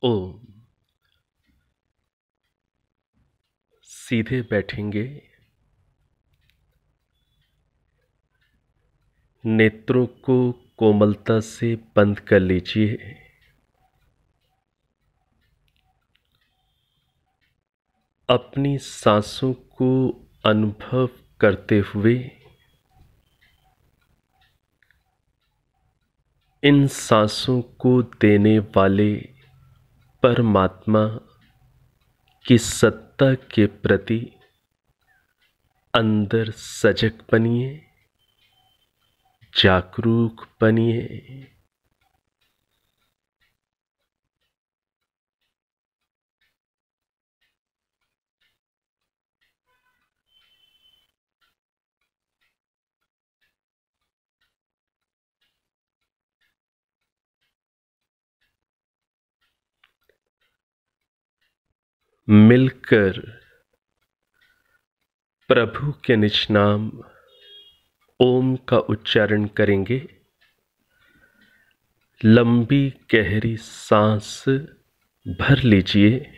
ओम। सीधे बैठेंगे, नेत्रों को कोमलता से बंद कर लीजिए। अपनी सांसों को अनुभव करते हुए इन सांसों को देने वाले परमात्मा की सत्ता के प्रति अंदर सजग बनिए, जागरूक बनिए। मिलकर प्रभु के निज नाम ओम का उच्चारण करेंगे। लंबी गहरी सांस भर लीजिए।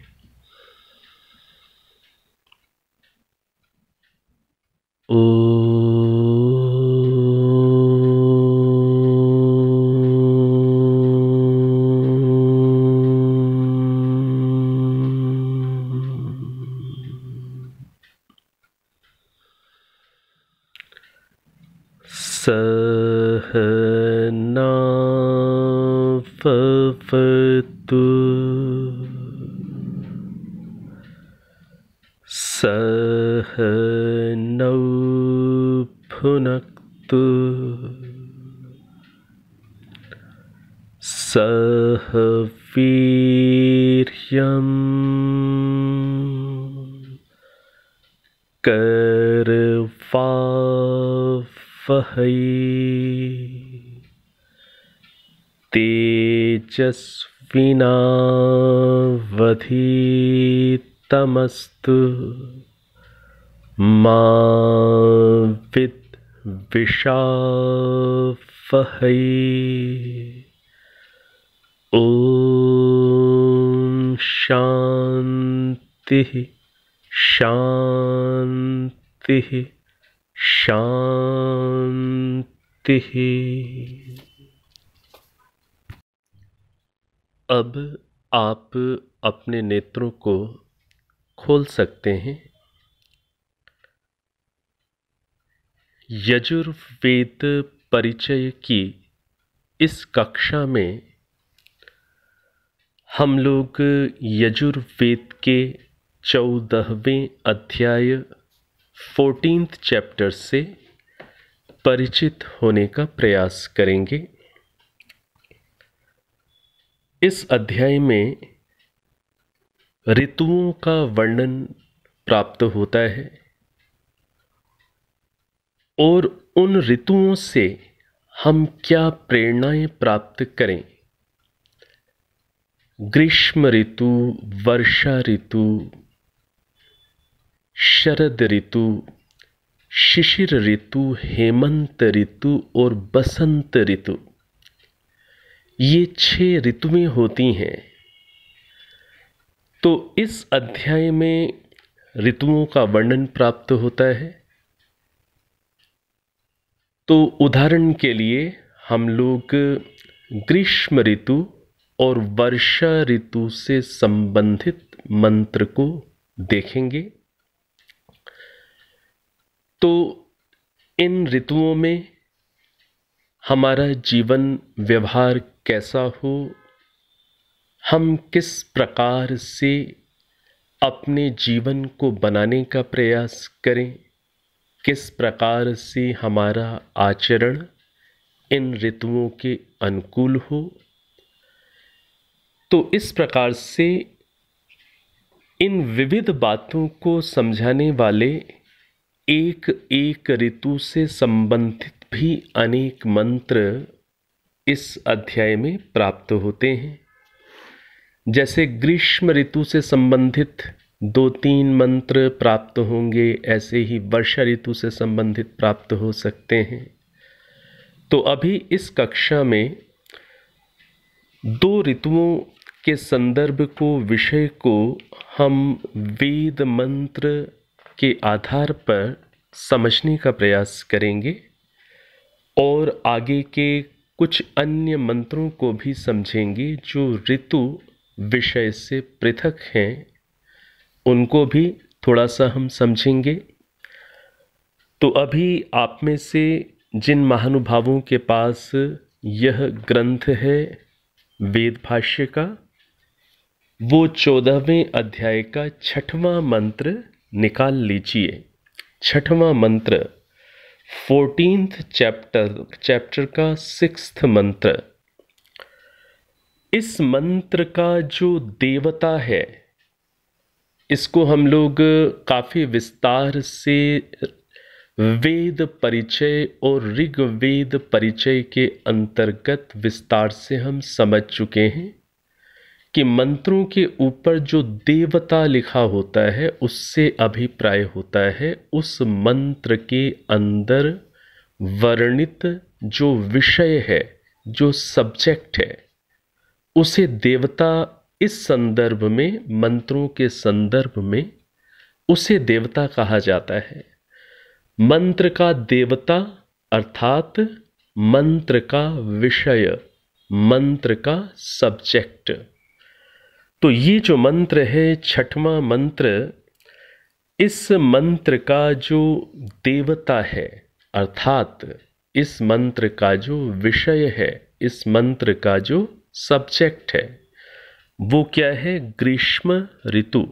सहना भवतु सहनौ भुनक्तु सह वीर्यं करवावहै तेजस्विनावधीतमस्तु मा विद्विषावहै। ओम शांति शांति शांति। अब आप अपने नेत्रों को खोल सकते हैं। यजुर्वेद परिचय की इस कक्षा में हम लोग यजुर्वेद के 14वें अध्याय 14th चैप्टर से परिचित होने का प्रयास करेंगे। इस अध्याय में ऋतुओं का वर्णन प्राप्त होता है और उन ऋतुओं से हम क्या प्रेरणाएं प्राप्त करें। ग्रीष्म ऋतु, वर्षा ऋतु, शरद ऋतु, शिशिर ऋतु, हेमंत ऋतु और बसंत ऋतु, ये 6 ऋतुएं होती हैं। तो इस अध्याय में ऋतुओं का वर्णन प्राप्त होता है। तो उदाहरण के लिए हम लोग ग्रीष्म ऋतु और वर्षा ऋतु से संबंधित मंत्र को देखेंगे। तो इन ऋतुओं में हमारा जीवन व्यवहार कैसा हो, हम किस प्रकार से अपने जीवन को बनाने का प्रयास करें, किस प्रकार से हमारा आचरण इन ऋतुओं के अनुकूल हो। तो इस प्रकार से इन विविध बातों को समझाने वाले एक एक ऋतु से संबंधित भी अनेक मंत्र इस अध्याय में प्राप्त होते हैं। जैसे ग्रीष्म ऋतु से संबंधित 2-3 मंत्र प्राप्त होंगे, ऐसे ही वर्षा ऋतु से संबंधित प्राप्त हो सकते हैं। तो अभी इस कक्षा में 2 ऋतुओं के संदर्भ को, विषय को हम वेद मंत्र के आधार पर समझने का प्रयास करेंगे और आगे के कुछ अन्य मंत्रों को भी समझेंगे जो ऋतु विषय से पृथक हैं, उनको भी थोड़ा सा हम समझेंगे। तो अभी आप में से जिन महानुभावों के पास यह ग्रंथ है वेद भाष्य का, वो 14वें अध्याय का 6वां मंत्र निकाल लीजिए। 6वां मंत्र 14th चैप्टर का 6th मंत्र। इस मंत्र का जो देवता है, इसको हम लोग काफ़ी विस्तार से वेद परिचय और ऋग्वेद परिचय के अंतर्गत विस्तार से हम समझ चुके हैं कि मंत्रों के ऊपर जो देवता लिखा होता है उससे अभिप्राय होता है उस मंत्र के अंदर वर्णित जो विषय है, जो सब्जेक्ट है, उसे देवता इस संदर्भ में, मंत्रों के संदर्भ में उसे देवता कहा जाता है। मंत्र का देवता अर्थात मंत्र का विषय, मंत्र का सब्जेक्ट। तो ये जो मंत्र है 6वां मंत्र, इस मंत्र का जो देवता है अर्थात इस मंत्र का जो विषय है, इस मंत्र का जो सब्जेक्ट है, वो क्या है? ग्रीष्म ऋतु।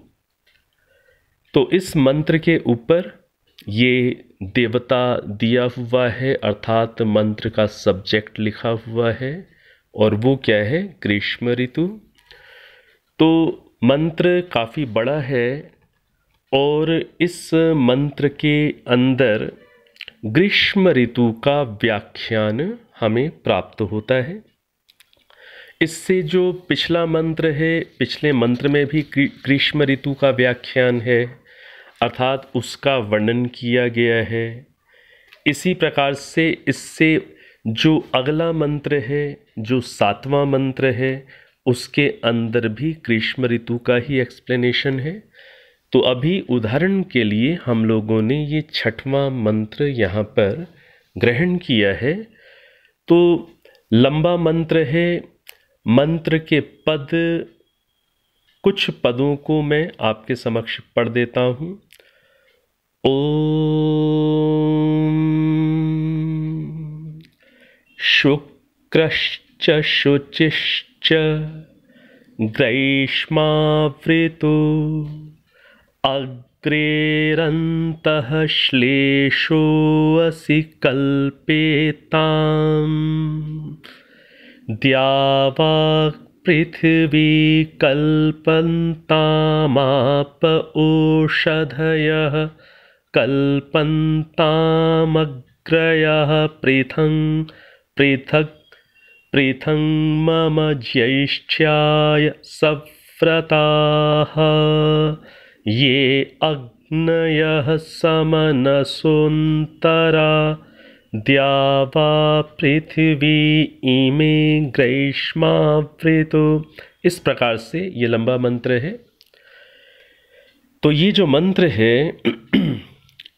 तो इस मंत्र के ऊपर ये देवता दिया हुआ है अर्थात मंत्र का सब्जेक्ट लिखा हुआ है, और वो क्या है? ग्रीष्म ऋतु। तो मंत्र काफ़ी बड़ा है और इस मंत्र के अंदर ग्रीष्म ऋतु का व्याख्यान हमें प्राप्त होता है। इससे जो पिछला मंत्र है, पिछले मंत्र में भी ग्रीष्म ऋतु का व्याख्यान है अर्थात उसका वर्णन किया गया है। इसी प्रकार से इससे जो अगला मंत्र है, जो 7वां मंत्र है, उसके अंदर भी ग्रीष्म ऋतु का ही एक्सप्लेनेशन है। तो अभी उदाहरण के लिए हम लोगों ने ये 6वां मंत्र यहाँ पर ग्रहण किया है। तो लंबा मंत्र है, मंत्र के पद, कुछ पदों को मैं आपके समक्ष पढ़ देता हूँ। ओम शुक्रश्च शुचिश्च ग्रीष्मावृतो अग्रेरन्तः श्लेषोऽसि कल्पेताम् द्यावा पृथिवी कल्पन्तामाप ओषधयः कल्पन्तामग्रयः पृथङ् मम ज्येष्ठ्याय सव्रताः ये अग्नयः समनसोऽन्तरा द्यावा पृथ्वी इमे ग्रीष्मावृतो। इस प्रकार से ये लंबा मंत्र है। तो ये जो मंत्र है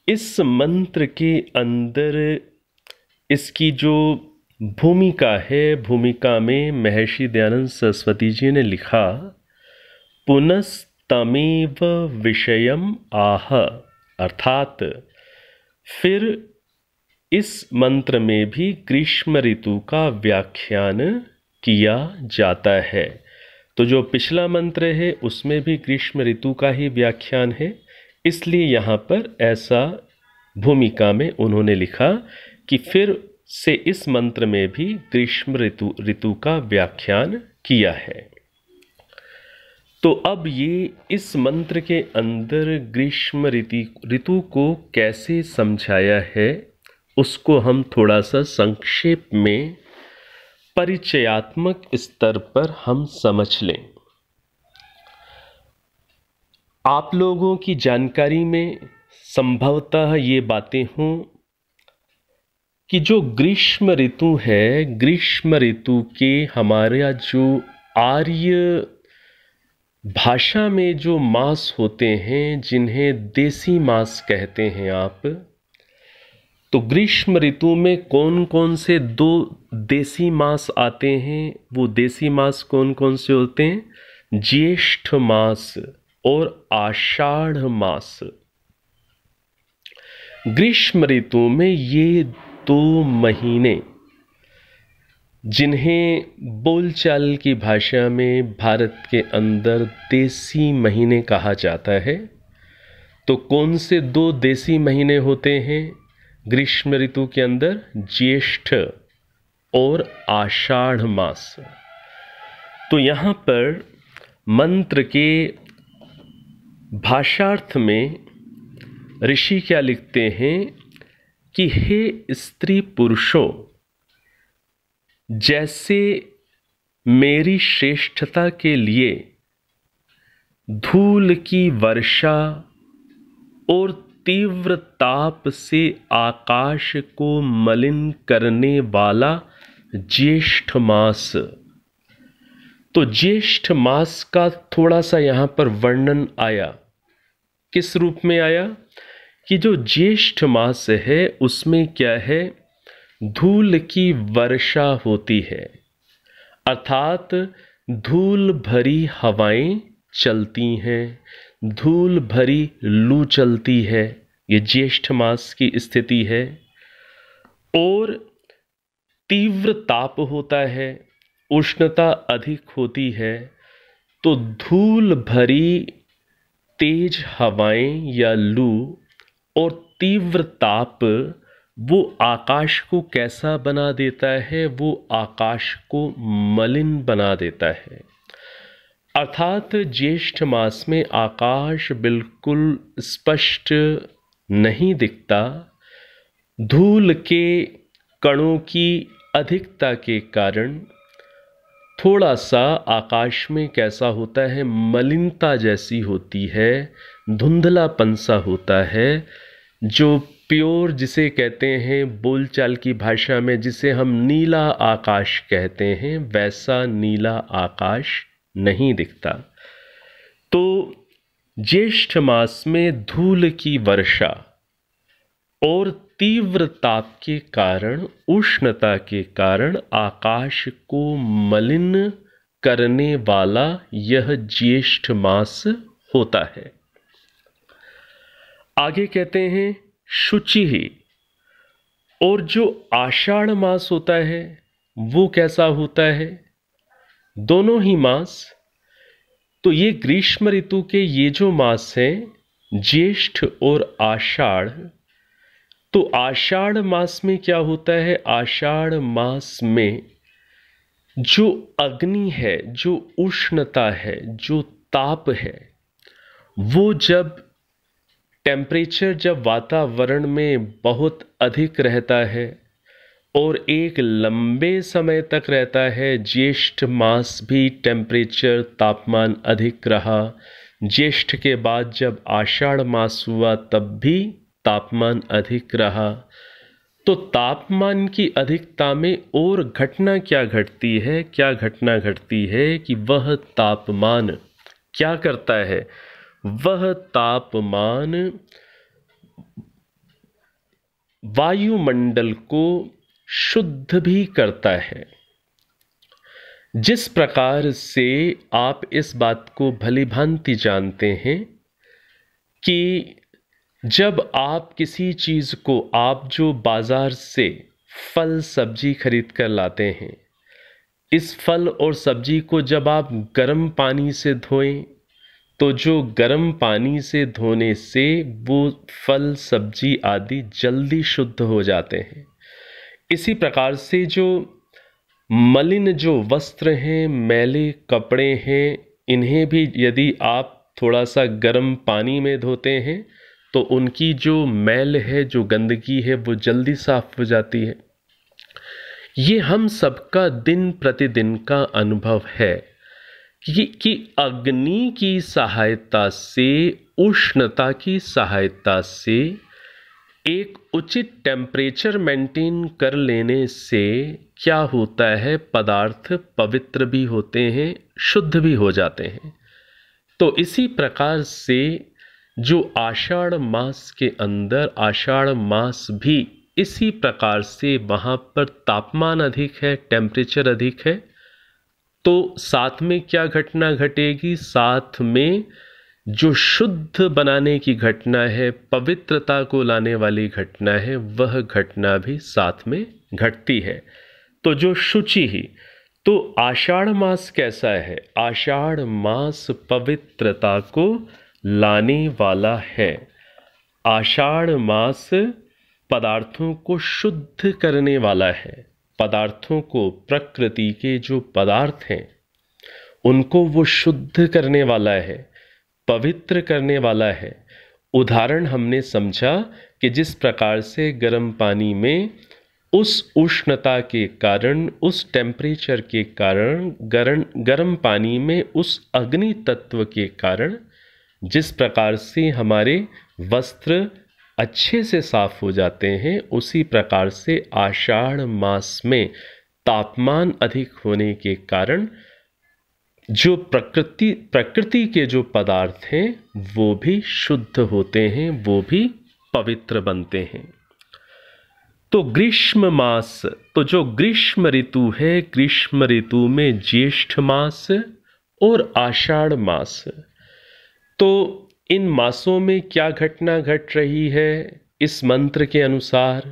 इस मंत्र के अंदर इसकी जो भूमिका है, भूमिका में महर्षि दयानंद सरस्वती जी ने लिखा, पुनस्तमेव विषयम आह, अर्थात फिर इस मंत्र में भी ग्रीष्म ऋतु का व्याख्यान किया जाता है। तो जो पिछला मंत्र है उसमें भी ग्रीष्म ऋतु का ही व्याख्यान है, इसलिए यहाँ पर ऐसा भूमिका में उन्होंने लिखा कि फिर से इस मंत्र में भी ग्रीष्म ऋतु का व्याख्यान किया है। तो अब ये इस मंत्र के अंदर ग्रीष्म ऋतु को कैसे समझाया है उसको हम थोड़ा सा संक्षेप में परिचयात्मक स्तर पर हम समझ लें। आप लोगों की जानकारी में संभवतः ये बातें हों कि जो ग्रीष्म ऋतु है, ग्रीष्म ऋतु के हमारा जो आर्य भाषा में जो मास होते हैं जिन्हें देसी मास कहते हैं आप, तो ग्रीष्म ऋतु में कौन कौन से दो देसी मास आते हैं? वो देसी मास कौन कौन से होते हैं? ज्येष्ठ मास और आषाढ़ मास। ग्रीष्म ऋतु में ये 2 महीने, जिन्हें बोलचाल की भाषा में भारत के अंदर देसी महीने कहा जाता है, तो कौन से 2 देसी महीने होते हैं ग्रीष्म ऋतु के अंदर? ज्येष्ठ और आषाढ़ मास। तो यहाँ पर मंत्र के भाषार्थ में ऋषि क्या लिखते हैं कि हे स्त्री पुरुषों, जैसे मेरी श्रेष्ठता के लिए धूल की वर्षा और तीव्र ताप से आकाश को मलिन करने वाला ज्येष्ठ मास। तो ज्येष्ठ मास का थोड़ा सा यहाँ पर वर्णन आया। किस रूप में आया? कि जो ज्येष्ठ मास है उसमें क्या है? धूल की वर्षा होती है, अर्थात धूल भरी हवाएं चलती हैं, धूल भरी लू चलती है। ये ज्येष्ठ मास की स्थिति है। और तीव्र ताप होता है, उष्णता अधिक होती है। तो धूल भरी तेज हवाएं या लू और तीव्र ताप वो आकाश को कैसा बना देता है? वो आकाश को मलिन बना देता है। अर्थात ज्येष्ठ मास में आकाश बिल्कुल स्पष्ट नहीं दिखता। धूल के कणों की अधिकता के कारण थोड़ा सा आकाश में कैसा होता है? मलिनता जैसी होती है, धुंधलापन सा होता है। जो प्योर जिसे कहते हैं बोलचाल की भाषा में, जिसे हम नीला आकाश कहते हैं, वैसा नीला आकाश नहीं दिखता। तो ज्येष्ठ मास में धूल की वर्षा और तीव्र ताप के कारण, उष्णता के कारण आकाश को मलिन करने वाला यह ज्येष्ठ मास होता है। आगे कहते हैं शुचि ही। और जो आषाढ़ मास होता है वो कैसा होता है? दोनों ही मास, तो ये ग्रीष्म ऋतु के ये जो मास हैं, ज्येष्ठ और आषाढ़, तो आषाढ़ मास में क्या होता है? आषाढ़ मास में जो अग्नि है, जो उष्णता है, जो ताप है, वो जब टेम्परेचर जब वातावरण में बहुत अधिक रहता है और एक लंबे समय तक रहता है, ज्येष्ठ मास भी टेम्परेचर तापमान अधिक रहा। ज्येष्ठ के बाद जब आषाढ़ मास हुआ तब भी तापमान अधिक रहा। तो तापमान की अधिकता में और घटना क्या घटती है? क्या घटना घटती है कि वह तापमान क्या करता है? वह तापमान वायुमंडल को शुद्ध भी करता है। जिस प्रकार से आप इस बात को भली भांति जानते हैं कि जब आप किसी चीज़ को, आप जो बाजार से फल सब्जी खरीद कर लाते हैं, इस फल और सब्जी को जब आप गर्म पानी से धोएं, तो जो गर्म पानी से धोने से वो फल सब्जी आदि जल्दी शुद्ध हो जाते हैं। इसी प्रकार से जो मलिन जो वस्त्र हैं, मैले कपड़े हैं, इन्हें भी यदि आप थोड़ा सा गर्म पानी में धोते हैं तो उनकी जो मैल है, जो गंदगी है, वो जल्दी साफ हो जाती है। ये हम सबका दिन प्रतिदिन का अनुभव है कि अग्नि की सहायता से, उष्णता की सहायता से एक उचित टेम्परेचर मेंटेन कर लेने से क्या होता है? पदार्थ पवित्र भी होते हैं, शुद्ध भी हो जाते हैं। तो इसी प्रकार से जो आषाढ़ मास के अंदर, आषाढ़ मास भी इसी प्रकार से वहाँ पर तापमान अधिक है, टेम्परेचर अधिक है, तो साथ में क्या घटना घटेगी? साथ में जो शुद्ध बनाने की घटना है, पवित्रता को लाने वाली घटना है, वह घटना भी साथ में घटती है। तो जो शुचि ही, तो आषाढ़ मास कैसा है? आषाढ़ मास पवित्रता को लाने वाला है। आषाढ़ मास पदार्थों को शुद्ध करने वाला है। पदार्थों को, प्रकृति के जो पदार्थ हैं उनको वो शुद्ध करने वाला है, पवित्र करने वाला है। उदाहरण हमने समझा कि जिस प्रकार से गर्म पानी में उस उष्णता के कारण, उस टेम्परेचर के कारण, गर्म पानी में उस अग्नि तत्व के कारण जिस प्रकार से हमारे वस्त्र अच्छे से साफ हो जाते हैं, उसी प्रकार से आषाढ़ मास में तापमान अधिक होने के कारण जो प्रकृति के जो पदार्थ हैं वो भी शुद्ध होते हैं, वो भी पवित्र बनते हैं। तो ग्रीष्म मास, तो जो ग्रीष्म ऋतु है, ग्रीष्म ऋतु में ज्येष्ठ मास और आषाढ़ मास, तो इन मासों में क्या घटना घट रही है इस मंत्र के अनुसार?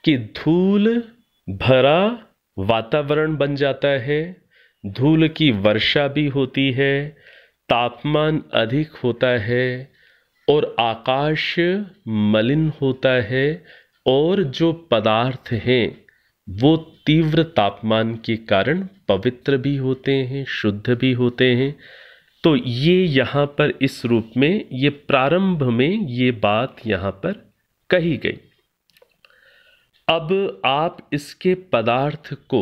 कि धूल भरा वातावरण बन जाता है, धूल की वर्षा भी होती है, तापमान अधिक होता है और आकाश मलिन होता है, और जो पदार्थ हैं वो तीव्र तापमान के कारण पवित्र भी होते हैं, शुद्ध भी होते हैं। तो ये यहाँ पर इस रूप में, ये प्रारंभ में ये बात यहाँ पर कही गई। अब आप इसके पदार्थ को,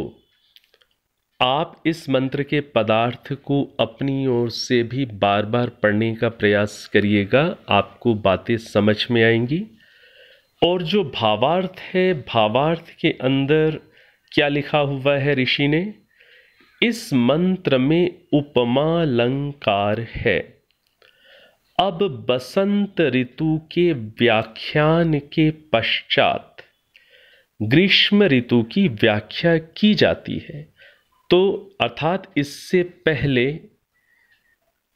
आप इस मंत्र के पदार्थ को अपनी ओर से भी बार बार पढ़ने का प्रयास करिएगा, आपको बातें समझ में आएंगी। और जो भावार्थ है, भावार्थ के अंदर क्या लिखा हुआ है ऋषि ने? इस मंत्र में उपमा अलंकार है। अब बसंत ऋतु के व्याख्यान के पश्चात ग्रीष्म ऋतु की व्याख्या की जाती है। तो अर्थात इससे पहले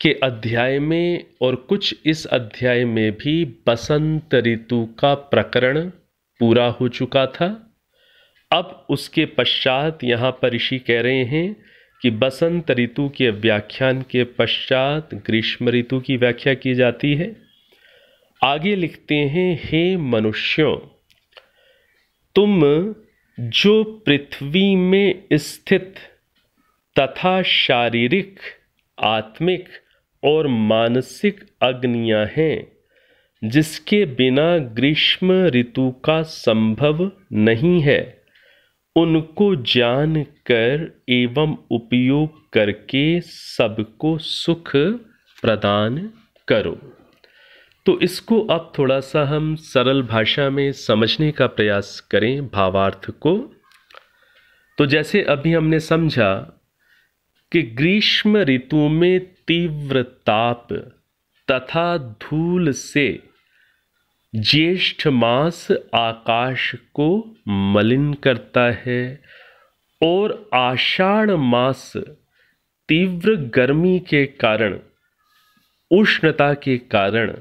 के अध्याय में और कुछ इस अध्याय में भी बसंत ऋतु का प्रकरण पूरा हो चुका था। अब उसके पश्चात यहाँ पर ऋषि कह रहे हैं कि बसंत ऋतु के व्याख्यान के पश्चात ग्रीष्म ऋतु की व्याख्या की जाती है। आगे लिखते हैं, हे मनुष्यों, तुम जो पृथ्वी में स्थित तथा शारीरिक, आत्मिक और मानसिक अग्नियां हैं, जिसके बिना ग्रीष्म ऋतु का संभव नहीं है, उनको जानकर एवं उपयोग करके सबको सुख प्रदान करो। तो इसको अब थोड़ा सा हम सरल भाषा में समझने का प्रयास करें भावार्थ को। तो जैसे अभी हमने समझा कि ग्रीष्म ऋतु में तीव्र ताप तथा धूल से ज्येष्ठ मास आकाश को मलिन करता है, और आषाढ़ मास तीव्र गर्मी के कारण, उष्णता के कारण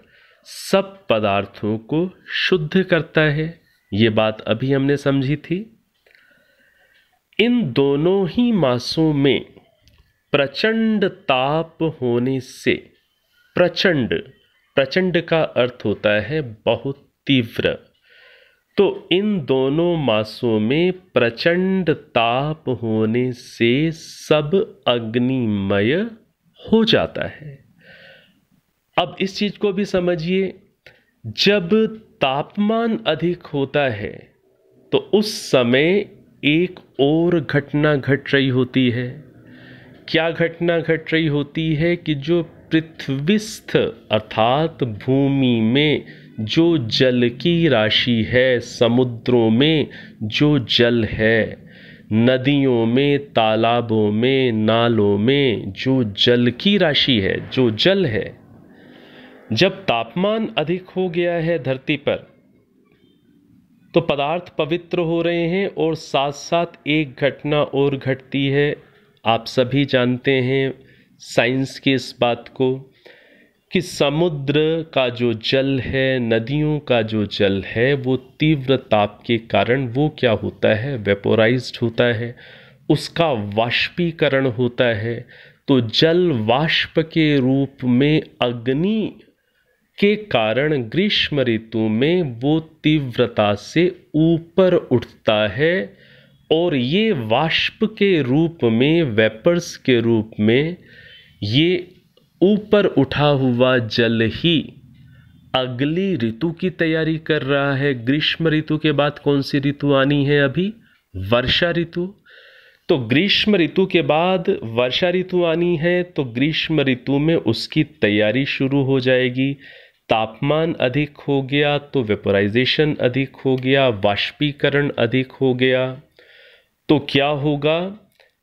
सब पदार्थों को शुद्ध करता है। ये बात अभी हमने समझी थी। इन दोनों ही मासों में प्रचंड ताप होने से, प्रचंड, प्रचंड का अर्थ होता है बहुत तीव्र, तो इन दोनों मासों में प्रचंड ताप होने से सब अग्निमय हो जाता है। अब इस चीज को भी समझिए, जब तापमान अधिक होता है तो उस समय एक और घटना घट रही होती है। क्या घटना घट रही होती है? कि जो पृथ्वीस्थ अर्थात भूमि में जो जल की राशि है, समुद्रों में जो जल है, नदियों में, तालाबों में, नालों में जो जल की राशि है, जो जल है, जब तापमान अधिक हो गया है धरती पर, तो पदार्थ पवित्र हो रहे हैं और साथ साथ एक घटना और घटती है। आप सभी जानते हैं साइंस की इस बात को कि समुद्र का जो जल है, नदियों का जो जल है, वो तीव्र ताप के कारण वो क्या होता है, वेपोराइज्ड होता है, उसका वाष्पीकरण होता है। तो जल वाष्प के रूप में अग्नि के कारण ग्रीष्म ऋतु में वो तीव्रता से ऊपर उठता है और ये वाष्प के रूप में, वेपर्स के रूप में, ये ऊपर उठा हुआ जल ही अगली ऋतु की तैयारी कर रहा है। ग्रीष्म ऋतु के बाद कौन सी ऋतु आनी है अभी? वर्षा ऋतु। तो ग्रीष्म ऋतु के बाद वर्षा ऋतु आनी है, तो ग्रीष्म ऋतु में उसकी तैयारी शुरू हो जाएगी। तापमान अधिक हो गया तो वेपोराइजेशन अधिक हो गया, वाष्पीकरण अधिक हो गया, तो क्या होगा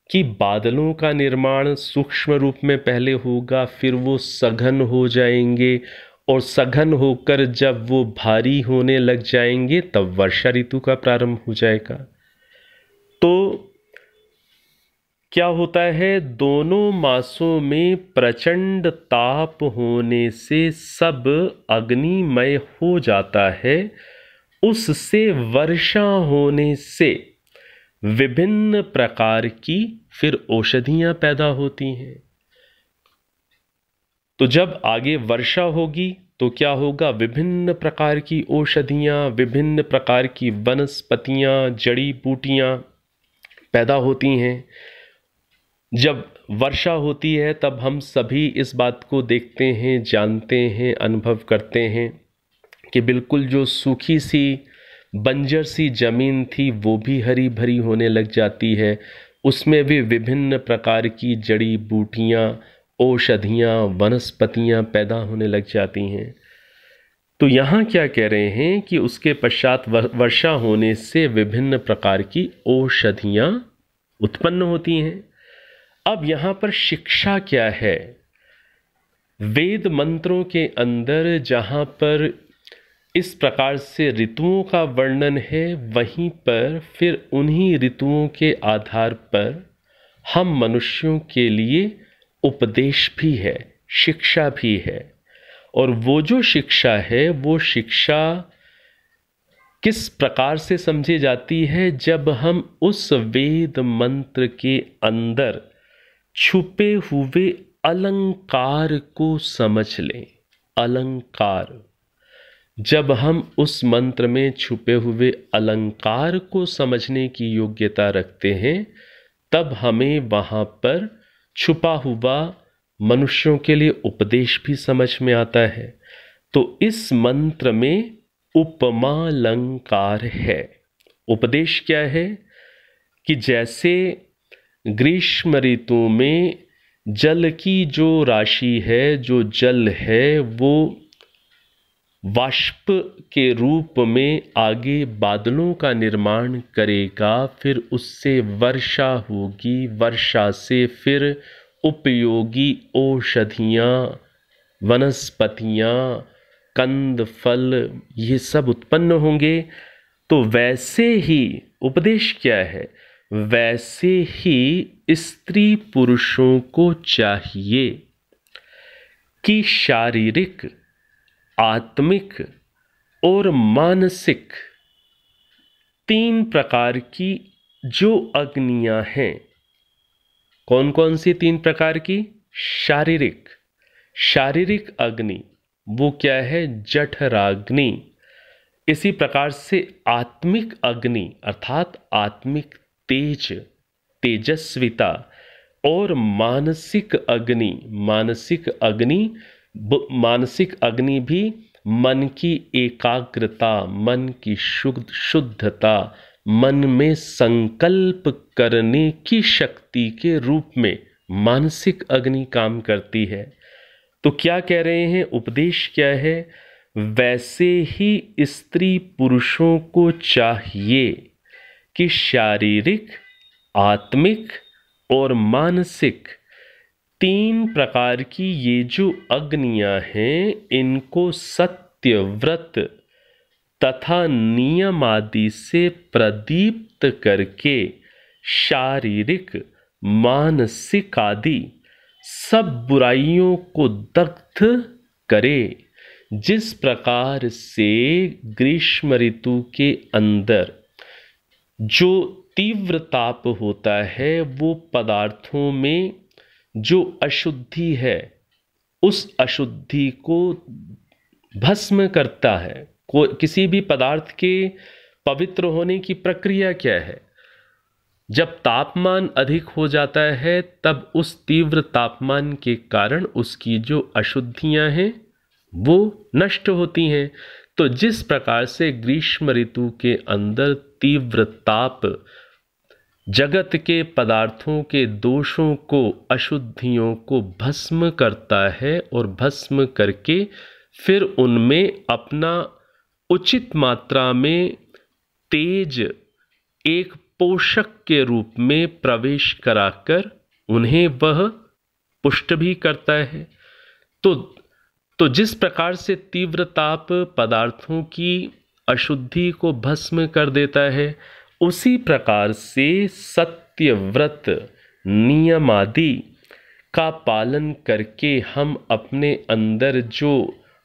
कि बादलों का निर्माण सूक्ष्म रूप में पहले होगा, फिर वो सघन हो जाएंगे और सघन होकर जब वो भारी होने लग जाएंगे तब वर्षा ऋतु का प्रारंभ हो जाएगा। तो क्या होता है, दोनों मासों में प्रचंड ताप होने से सब अग्निमय हो जाता है। उससे वर्षा होने से विभिन्न प्रकार की फिर औषधियां पैदा होती हैं। तो जब आगे वर्षा होगी तो क्या होगा, विभिन्न प्रकार की औषधियां, विभिन्न प्रकार की वनस्पतियां, जड़ी बूटियां पैदा होती हैं। जब वर्षा होती है तब हम सभी इस बात को देखते हैं, जानते हैं, अनुभव करते हैं कि बिल्कुल जो सूखी सी बंजर सी जमीन थी वो भी हरी भरी होने लग जाती है। उसमें भी विभिन्न प्रकार की जड़ी बूटियां, औषधियां, वनस्पतियां पैदा होने लग जाती हैं। तो यहाँ क्या कह रहे हैं कि उसके पश्चात वर्षा होने से विभिन्न प्रकार की औषधियां उत्पन्न होती हैं। अब यहाँ पर शिक्षा क्या है? वेद मंत्रों के अंदर जहाँ पर इस प्रकार से ऋतुओं का वर्णन है, वहीं पर फिर उन्हीं ऋतुओं के आधार पर हम मनुष्यों के लिए उपदेश भी है, शिक्षा भी है। और वो जो शिक्षा है, वो शिक्षा किस प्रकार से समझी जाती है? जब हम उस वेद मंत्र के अंदर छुपे हुए अलंकार को समझ लें। अलंकार, जब हम उस मंत्र में छुपे हुए अलंकार को समझने की योग्यता रखते हैं, तब हमें वहाँ पर छुपा हुआ मनुष्यों के लिए उपदेश भी समझ में आता है। तो इस मंत्र में उपमालंकार है। उपदेश क्या है कि जैसे ग्रीष्म ऋतु में जल की जो राशि है, जो जल है, वो वाष्प के रूप में आगे बादलों का निर्माण करेगा, फिर उससे वर्षा होगी, वर्षा से फिर उपयोगी औषधियाँ, वनस्पतियाँ, कंद, फल, ये सब उत्पन्न होंगे। तो वैसे ही उपदेश क्या है? वैसे ही स्त्री पुरुषों को चाहिए कि शारीरिक, आत्मिक और मानसिक 3 प्रकार की जो अग्नियां हैं, कौन कौन सी 3 प्रकार की? शारीरिक अग्नि, वो क्या है? जठराग्नि। इसी प्रकार से आत्मिक अग्नि अर्थात आत्मिक तेज, तेजस्विता, और मानसिक अग्नि, मानसिक अग्नि भी मन की एकाग्रता, मन की शुद्धता, मन में संकल्प करने की शक्ति के रूप में मानसिक अग्नि काम करती है। तो क्या कह रहे हैं? उपदेश क्या है? वैसे ही स्त्री पुरुषों को चाहिए कि शारीरिक, आत्मिक और मानसिक, तीन प्रकार की ये जो अग्नियां हैं, इनको सत्य, व्रत तथा नियम आदि से प्रदीप्त करके शारीरिक, मानसिक आदि सब बुराइयों को दग्ध करे। जिस प्रकार से ग्रीष्म ऋतु के अंदर जो तीव्र ताप होता है, वो पदार्थों में जो अशुद्धि है उस अशुद्धि को भस्म करता है। किसी भी पदार्थ के पवित्र होने की प्रक्रिया क्या है? जब तापमान अधिक हो जाता है तब उस तीव्र तापमान के कारण उसकी जो अशुद्धियां हैं वो नष्ट होती हैं। तो जिस प्रकार से ग्रीष्म ऋतु के अंदर तीव्र ताप जगत के पदार्थों के दोषों को, अशुद्धियों को भस्म करता है और भस्म करके फिर उनमें अपना उचित मात्रा में तेज एक पोषक के रूप में प्रवेश कराकर उन्हें वह पुष्ट भी करता है। तो जिस प्रकार से तीव्र ताप पदार्थों की अशुद्धि को भस्म कर देता है, उसी प्रकार से सत्य, व्रत, नियम आदि का पालन करके हम अपने अंदर जो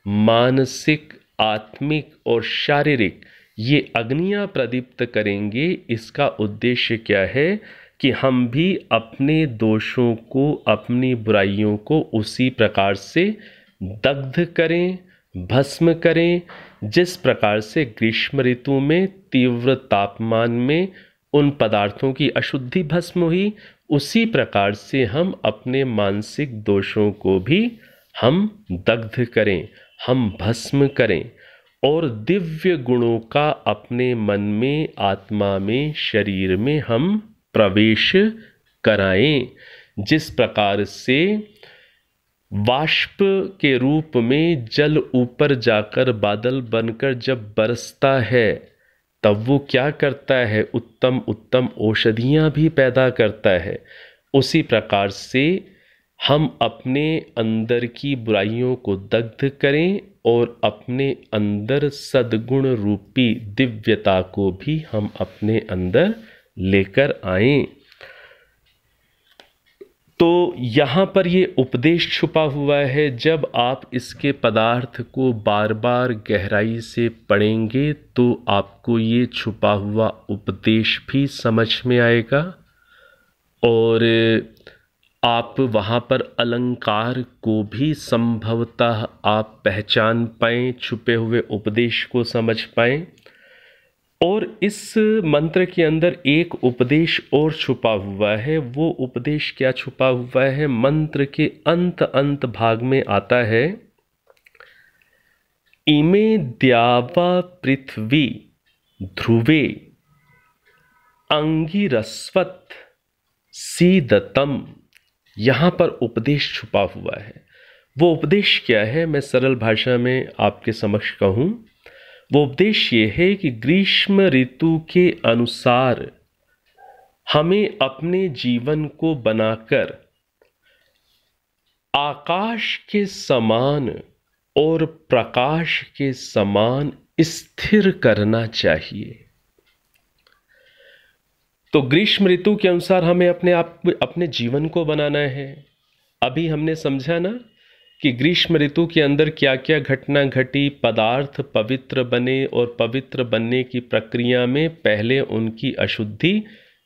मानसिक, आत्मिक और शारीरिक ये अग्नियां प्रदीप्त करेंगे। इसका उद्देश्य क्या है कि हम भी अपने दोषों को, अपनी बुराइयों को उसी प्रकार से दग्ध करें, भस्म करें। जिस प्रकार से ग्रीष्म ऋतु में तीव्र तापमान में उन पदार्थों की अशुद्धि भस्म हुई, उसी प्रकार से हम अपने मानसिक दोषों को भी हम दग्ध करें, हम भस्म करें और दिव्य गुणों का अपने मन में, आत्मा में, शरीर में हम प्रवेश कराएं। जिस प्रकार से वाष्प के रूप में जल ऊपर जाकर बादल बनकर जब बरसता है तब वो क्या करता है? उत्तम उत्तम औषधियां भी पैदा करता है। उसी प्रकार से हम अपने अंदर की बुराइयों को दग्ध करें और अपने अंदर सद्गुण रूपी दिव्यता को भी हम अपने अंदर लेकर आएं। तो यहाँ पर ये उपदेश छुपा हुआ है। जब आप इसके पदार्थ को बार बार गहराई से पढ़ेंगे तो आपको ये छुपा हुआ उपदेश भी समझ में आएगा और आप वहाँ पर अलंकार को भी संभवतः आप पहचान पाएं, छुपे हुए उपदेश को समझ पाएं। और इस मंत्र के अंदर एक उपदेश और छुपा हुआ है। वो उपदेश क्या छुपा हुआ है? मंत्र के अंत भाग में आता है, इमे द्यावा पृथ्वी ध्रुवे अंगिरस्वत सीदतम। यहाँ पर उपदेश छुपा हुआ है। वो उपदेश क्या है? मैं सरल भाषा में आपके समक्ष कहूँ। वो उपदेश ये है कि ग्रीष्म ऋतु के अनुसार हमें अपने जीवन को बनाकर आकाश के समान और प्रकाश के समान स्थिर करना चाहिए। तो ग्रीष्म ऋतु के अनुसार हमें अपने जीवन को बनाना है। अभी हमने समझा ना कि ग्रीष्म ऋतु के अंदर क्या क्या घटना घटी। पदार्थ पवित्र बने और पवित्र बनने की प्रक्रिया में पहले उनकी अशुद्धि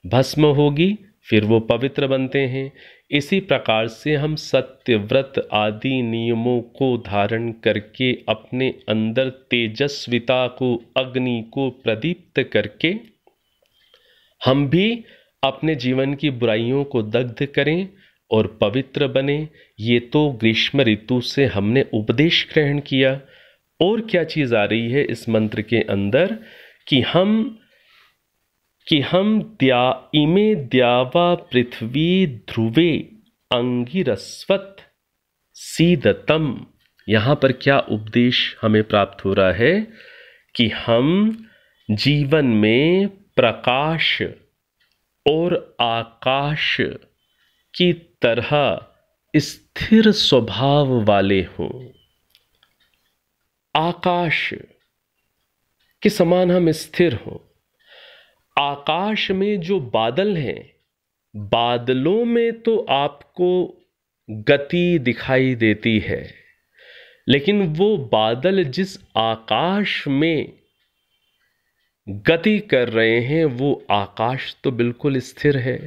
भस्म होगी, फिर वो पवित्र बनते हैं। इसी प्रकार से हम सत्य, व्रत आदि नियमों को धारण करके अपने अंदर तेजस्विता को, अग्नि को प्रदीप्त करके हम भी अपने जीवन की बुराइयों को दग्ध करें और पवित्र बने। ये तो ग्रीष्म ऋतु से हमने उपदेश ग्रहण किया। और क्या चीज आ रही है इस मंत्र के अंदर कि हम इमे द्यावा पृथ्वी ध्रुवे अंगिरस्वत सीदतम। यहाँ पर क्या उपदेश हमें प्राप्त हो रहा है कि हम जीवन में प्रकाश और आकाश की तरह स्थिर स्वभाव वाले हों। आकाश के समान हम स्थिर हों। आकाश में जो बादल हैं, बादलों में तो आपको गति दिखाई देती है, लेकिन वो बादल जिस आकाश में गति कर रहे हैं वो आकाश तो बिल्कुल स्थिर है।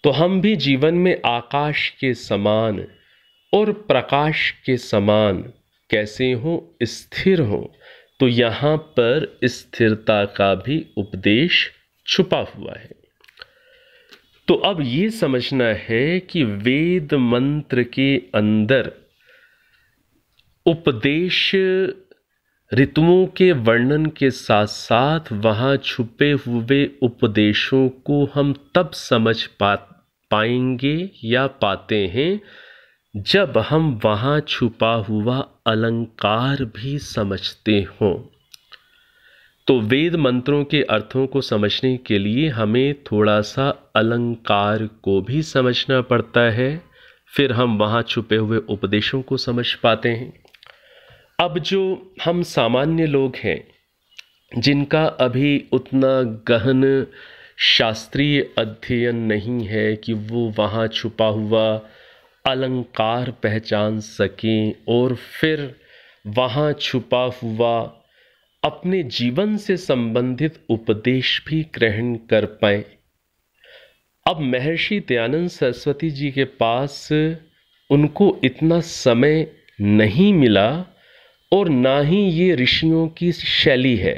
तो हम भी जीवन में आकाश के समान और प्रकाश के समान कैसे हो? स्थिर हो। तो यहां पर स्थिरता का भी उपदेश छुपा हुआ है। तो अब ये समझना है कि वेद मंत्र के अंदर उपदेश ऋतुओं के वर्णन के साथ साथ वहाँ छुपे हुए उपदेशों को हम तब समझ पाएंगे या पाते हैं जब हम वहाँ छुपा हुआ अलंकार भी समझते हों। तो वेद मंत्रों के अर्थों को समझने के लिए हमें थोड़ा सा अलंकार को भी समझना पड़ता है, फिर हम वहाँ छुपे हुए उपदेशों को समझ पाते हैं। अब जो हम सामान्य लोग हैं जिनका अभी उतना गहन शास्त्रीय अध्ययन नहीं है कि वो वहाँ छुपा हुआ अलंकार पहचान सकें और फिर वहाँ छुपा हुआ अपने जीवन से संबंधित उपदेश भी ग्रहण कर पाए। अब महर्षि दयानंद सरस्वती जी के पास उनको इतना समय नहीं मिला और ना ही ये ऋषियों की शैली है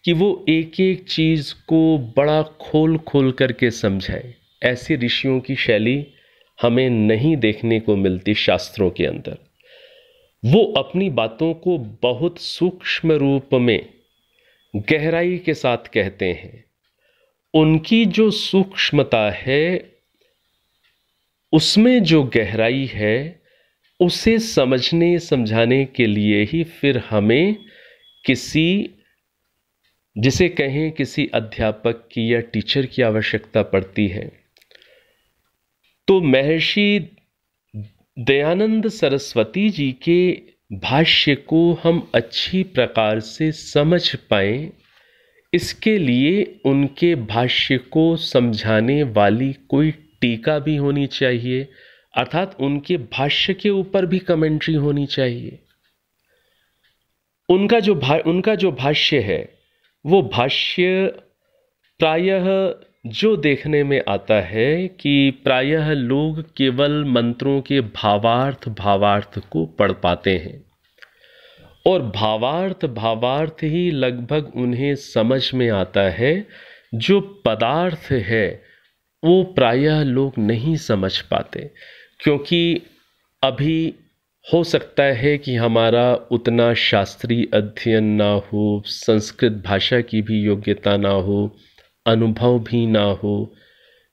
कि वो एक एक चीज को बड़ा खोल खोल करके समझाए। ऐसी ऋषियों की शैली हमें नहीं देखने को मिलती शास्त्रों के अंदर। वो अपनी बातों को बहुत सूक्ष्म रूप में गहराई के साथ कहते हैं। उनकी जो सूक्ष्मता है, उसमें जो गहराई है, उसे समझने समझाने के लिए ही फिर हमें किसी, जिसे कहें किसी अध्यापक की या टीचर की आवश्यकता पड़ती है। तो महर्षि दयानंद सरस्वती जी के भाष्य को हम अच्छी प्रकार से समझ पाएं, इसके लिए उनके भाष्य को समझाने वाली कोई टीका भी होनी चाहिए, अर्थात उनके भाष्य के ऊपर भी कमेंट्री होनी चाहिए। उनका जो भाष्य है वो भाष्य प्रायः जो देखने में आता है कि प्रायः लोग केवल मंत्रों के भावार्थ को पढ़ पाते हैं और भावार्थ ही लगभग उन्हें समझ में आता है। जो पदार्थ है वो प्रायः लोग नहीं समझ पाते, क्योंकि अभी हो सकता है कि हमारा उतना शास्त्रीय अध्ययन ना हो, संस्कृत भाषा की भी योग्यता ना हो, अनुभव भी ना हो,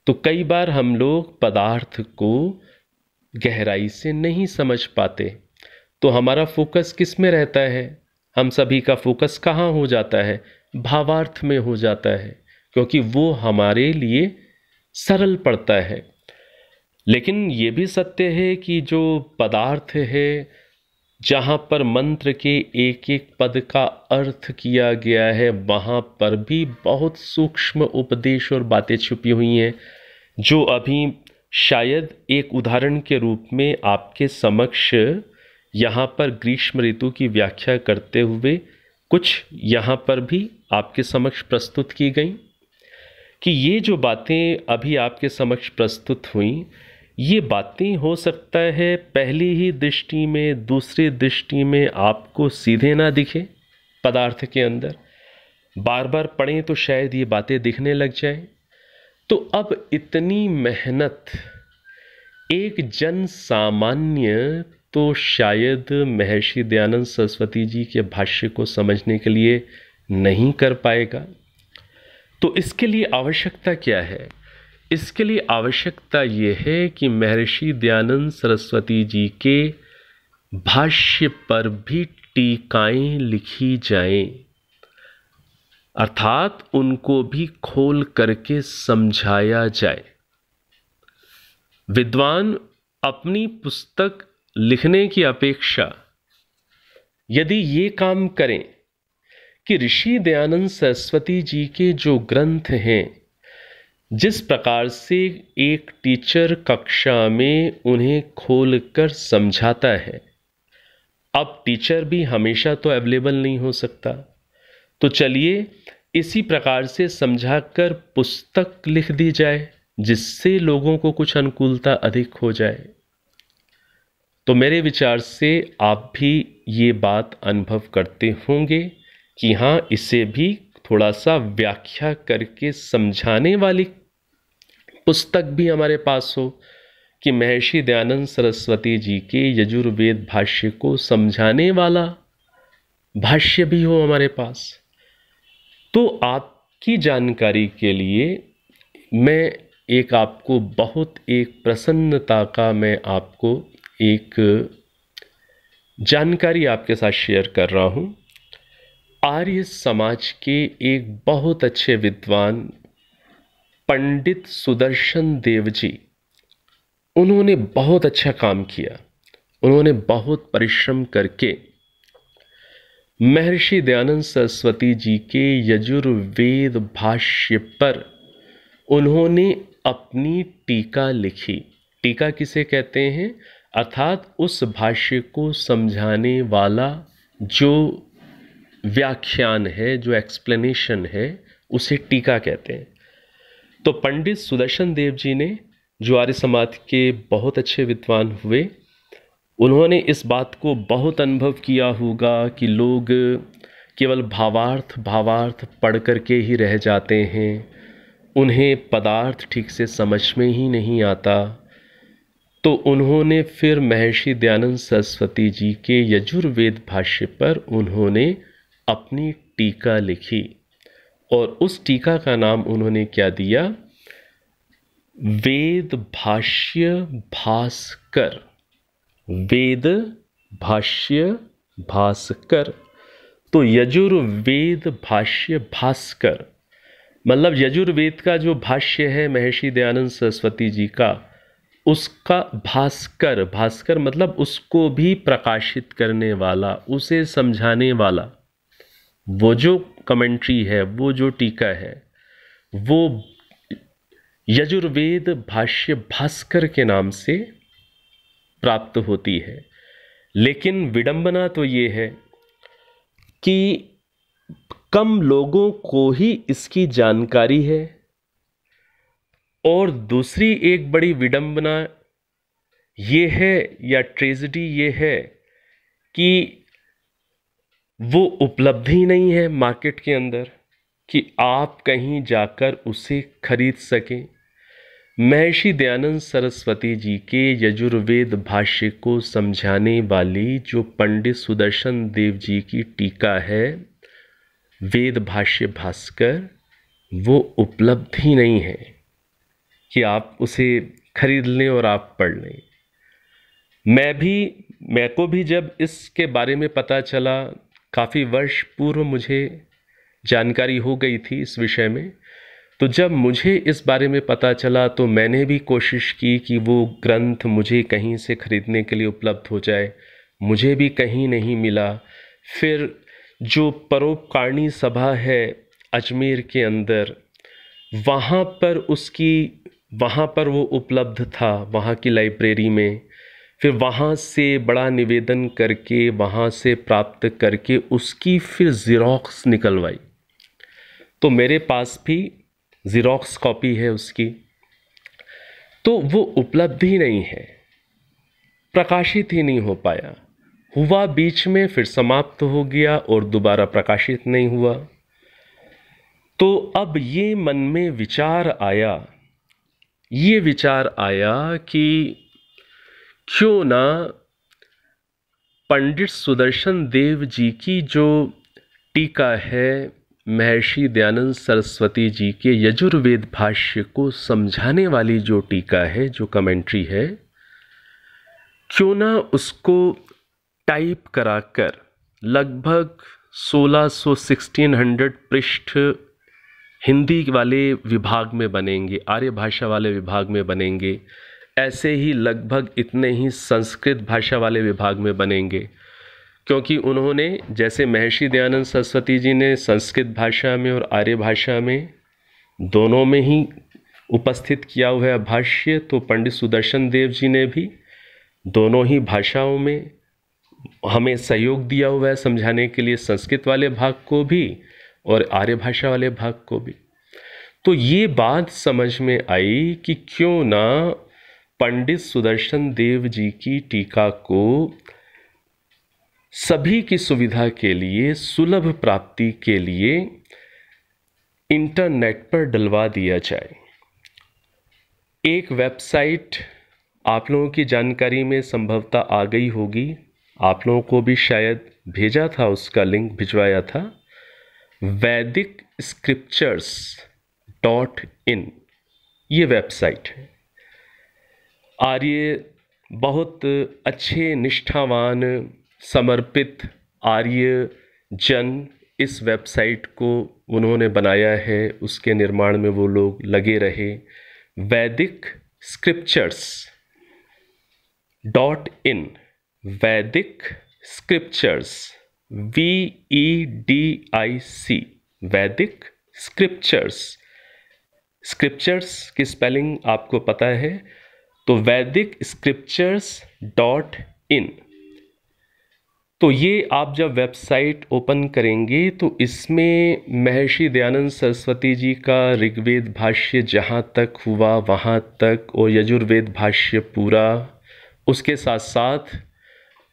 तो कई बार हम लोग पदार्थ को गहराई से नहीं समझ पाते। तो हमारा फोकस किस में रहता है? हम सभी का फोकस कहाँ हो जाता है? भावार्थ में हो जाता है, क्योंकि वो हमारे लिए सरल पड़ता है। लेकिन ये भी सत्य है कि जो पदार्थ है, जहाँ पर मंत्र के एक एक पद का अर्थ किया गया है, वहाँ पर भी बहुत सूक्ष्म उपदेश और बातें छुपी हुई हैं, जो अभी शायद एक उदाहरण के रूप में आपके समक्ष यहाँ पर ग्रीष्म ऋतु की व्याख्या करते हुए कुछ यहाँ पर भी आपके समक्ष प्रस्तुत की गई कि ये जो बातें अभी आपके समक्ष प्रस्तुत हुई, ये बातें हो सकता है पहली ही दृष्टि में, दूसरी दृष्टि में आपको सीधे ना दिखे पदार्थ के अंदर, बार बार पढ़ें तो शायद ये बातें दिखने लग जाए। तो अब इतनी मेहनत एक जन सामान्य तो शायद महर्षि दयानंद सरस्वती जी के भाष्य को समझने के लिए नहीं कर पाएगा। तो इसके लिए आवश्यकता क्या है? इसके लिए आवश्यकता यह है कि महर्षि दयानंद सरस्वती जी के भाष्य पर भी टीकाएं लिखी जाएं। अर्थात उनको भी खोल करके समझाया जाए। विद्वान अपनी पुस्तक लिखने की अपेक्षा यदि ये काम करें कि ऋषि दयानंद सरस्वती जी के जो ग्रंथ हैं, जिस प्रकार से एक टीचर कक्षा में उन्हें खोलकर समझाता है, अब टीचर भी हमेशा तो अवेलेबल नहीं हो सकता, तो चलिए इसी प्रकार से समझाकर पुस्तक लिख दी जाए जिससे लोगों को कुछ अनुकूलता अधिक हो जाए। तो मेरे विचार से आप भी ये बात अनुभव करते होंगे कि हाँ, इसे भी थोड़ा सा व्याख्या करके समझाने वाली पुस्तक भी हमारे पास हो, कि महर्षि दयानंद सरस्वती जी के यजुर्वेद भाष्य को समझाने वाला भाष्य भी हो हमारे पास। तो आपकी जानकारी के लिए मैं आपको बहुत एक प्रसन्नता का मैं आपको एक जानकारी आपके साथ शेयर कर रहा हूं। आर्य समाज के एक बहुत अच्छे विद्वान पंडित सुदर्शन देव जी, उन्होंने बहुत अच्छा काम किया। उन्होंने बहुत परिश्रम करके महर्षि दयानंद सरस्वती जी के यजुर्वेद भाष्य पर उन्होंने अपनी टीका लिखी। टीका किसे कहते हैं? अर्थात उस भाष्य को समझाने वाला जो व्याख्यान है, जो एक्सप्लेनेशन है, उसे टीका कहते हैं। तो पंडित सुदर्शन देव जी ने, जो आर्य समाज के बहुत अच्छे विद्वान हुए, उन्होंने इस बात को बहुत अनुभव किया होगा कि लोग केवल भावार्थ पढ़ करके ही रह जाते हैं, उन्हें पदार्थ ठीक से समझ में ही नहीं आता। तो उन्होंने फिर महर्षि दयानंद सरस्वती जी के यजुर्वेद भाष्य पर उन्होंने अपनी टीका लिखी, और उस टीका का नाम उन्होंने क्या दिया? वेद भाष्य भास्कर। वेद भाष्य भास्कर। तो यजुर्वेद भाष्य भास्कर मतलब यजुर्वेद का जो भाष्य है महर्षि दयानंद सरस्वती जी का, उसका भास्कर। भास्कर मतलब उसको भी प्रकाशित करने वाला, उसे समझाने वाला। वो जो कमेंट्री है, वो जो टीका है, वो यजुर्वेद भाष्य भास्कर के नाम से प्राप्त होती है। लेकिन विडंबना तो ये है कि कम लोगों को ही इसकी जानकारी है, और दूसरी एक बड़ी विडंबना ये है, या ट्रेजेडी ये है, कि वो उपलब्ध ही नहीं है मार्केट के अंदर कि आप कहीं जाकर उसे खरीद सकें। महर्षि दयानंद सरस्वती जी के यजुर्वेद भाष्य को समझाने वाली जो पंडित सुदर्शन देव जी की टीका है, वेद भाष्य भास्कर, वो उपलब्ध ही नहीं है कि आप उसे खरीद लें और आप पढ़ लें। मैं को भी जब इसके बारे में पता चला, काफ़ी वर्ष पूर्व मुझे जानकारी हो गई थी इस विषय में, तो जब मुझे इस बारे में पता चला तो मैंने भी कोशिश की कि वो ग्रंथ मुझे कहीं से खरीदने के लिए उपलब्ध हो जाए। मुझे भी कहीं नहीं मिला। फिर जो परोपकारिणी सभा है अजमेर के अंदर, वहाँ पर वो उपलब्ध था, वहाँ की लाइब्रेरी में। फिर वहाँ से बड़ा निवेदन करके, वहाँ से प्राप्त करके उसकी फिर ज़ेरॉक्स निकलवाई। तो मेरे पास भी ज़ेरॉक्स कॉपी है उसकी। तो वो उपलब्ध ही नहीं है, प्रकाशित ही नहीं हो पाया। हुआ बीच में, फिर समाप्त हो गया और दोबारा प्रकाशित नहीं हुआ। तो अब ये मन में विचार आया कि क्यों ना पंडित सुदर्शन देव जी की जो टीका है महर्षि दयानंद सरस्वती जी के यजुर्वेद भाष्य को समझाने वाली जो टीका है, जो कमेंट्री है, क्यों ना उसको टाइप कराकर लगभग 1600 पृष्ठ हिंदी वाले विभाग में बनेंगे, आर्य भाषा वाले विभाग में बनेंगे। ऐसे ही लगभग इतने ही संस्कृत भाषा वाले विभाग में बनेंगे, क्योंकि उन्होंने, जैसे महर्षि दयानंद सरस्वती जी ने संस्कृत भाषा में और आर्य भाषा में दोनों में ही उपस्थित किया हुआ है भाष्य, तो पंडित सुदर्शन देव जी ने भी दोनों ही भाषाओं में हमें सहयोग दिया हुआ है समझाने के लिए, संस्कृत वाले भाग को भी और आर्य भाषा वाले भाग को भी। तो ये बात समझ में आई कि क्यों ना पंडित सुदर्शन देव जी की टीका को सभी की सुविधा के लिए, सुलभ प्राप्ति के लिए इंटरनेट पर डलवा दिया जाए। एक वेबसाइट आप लोगों की जानकारी में संभवतः आ गई होगी, आप लोगों को भी शायद भेजा था, उसका लिंक भिजवाया था, VedicScriptures.in ये वेबसाइट है। आर्य बहुत अच्छे, निष्ठावान, समर्पित आर्य जन इस वेबसाइट को उन्होंने बनाया है, उसके निर्माण में वो लोग लगे रहे। VedicScriptures.in, VedicScriptures, VEDIC, Vedic Scriptures। Scriptures की स्पेलिंग आपको पता है, तो VedicScriptures.in। तो ये आप जब वेबसाइट ओपन करेंगे तो इसमें महर्षि दयानंद सरस्वती जी का ऋग्वेद भाष्य जहाँ तक हुआ वहाँ तक, और यजुर्वेद भाष्य पूरा, उसके साथ साथ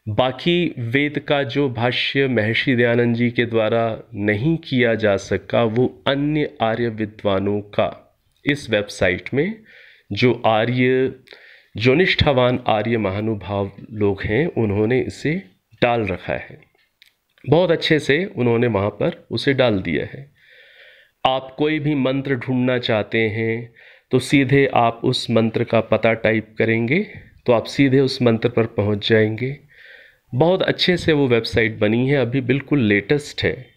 बाकी वेद का जो भाष्य महर्षि दयानंद जी के द्वारा नहीं किया जा सका, वो अन्य आर्य विद्वानों का इस वेबसाइट में, जो निष्ठावान आर्य महानुभाव लोग हैं, उन्होंने इसे डाल रखा है। बहुत अच्छे से उन्होंने वहाँ पर उसे डाल दिया है। आप कोई भी मंत्र ढूंढना चाहते हैं तो सीधे आप उस मंत्र का पता टाइप करेंगे तो आप सीधे उस मंत्र पर पहुँच जाएंगे। बहुत अच्छे से वो वेबसाइट बनी है, अभी बिल्कुल लेटेस्ट है।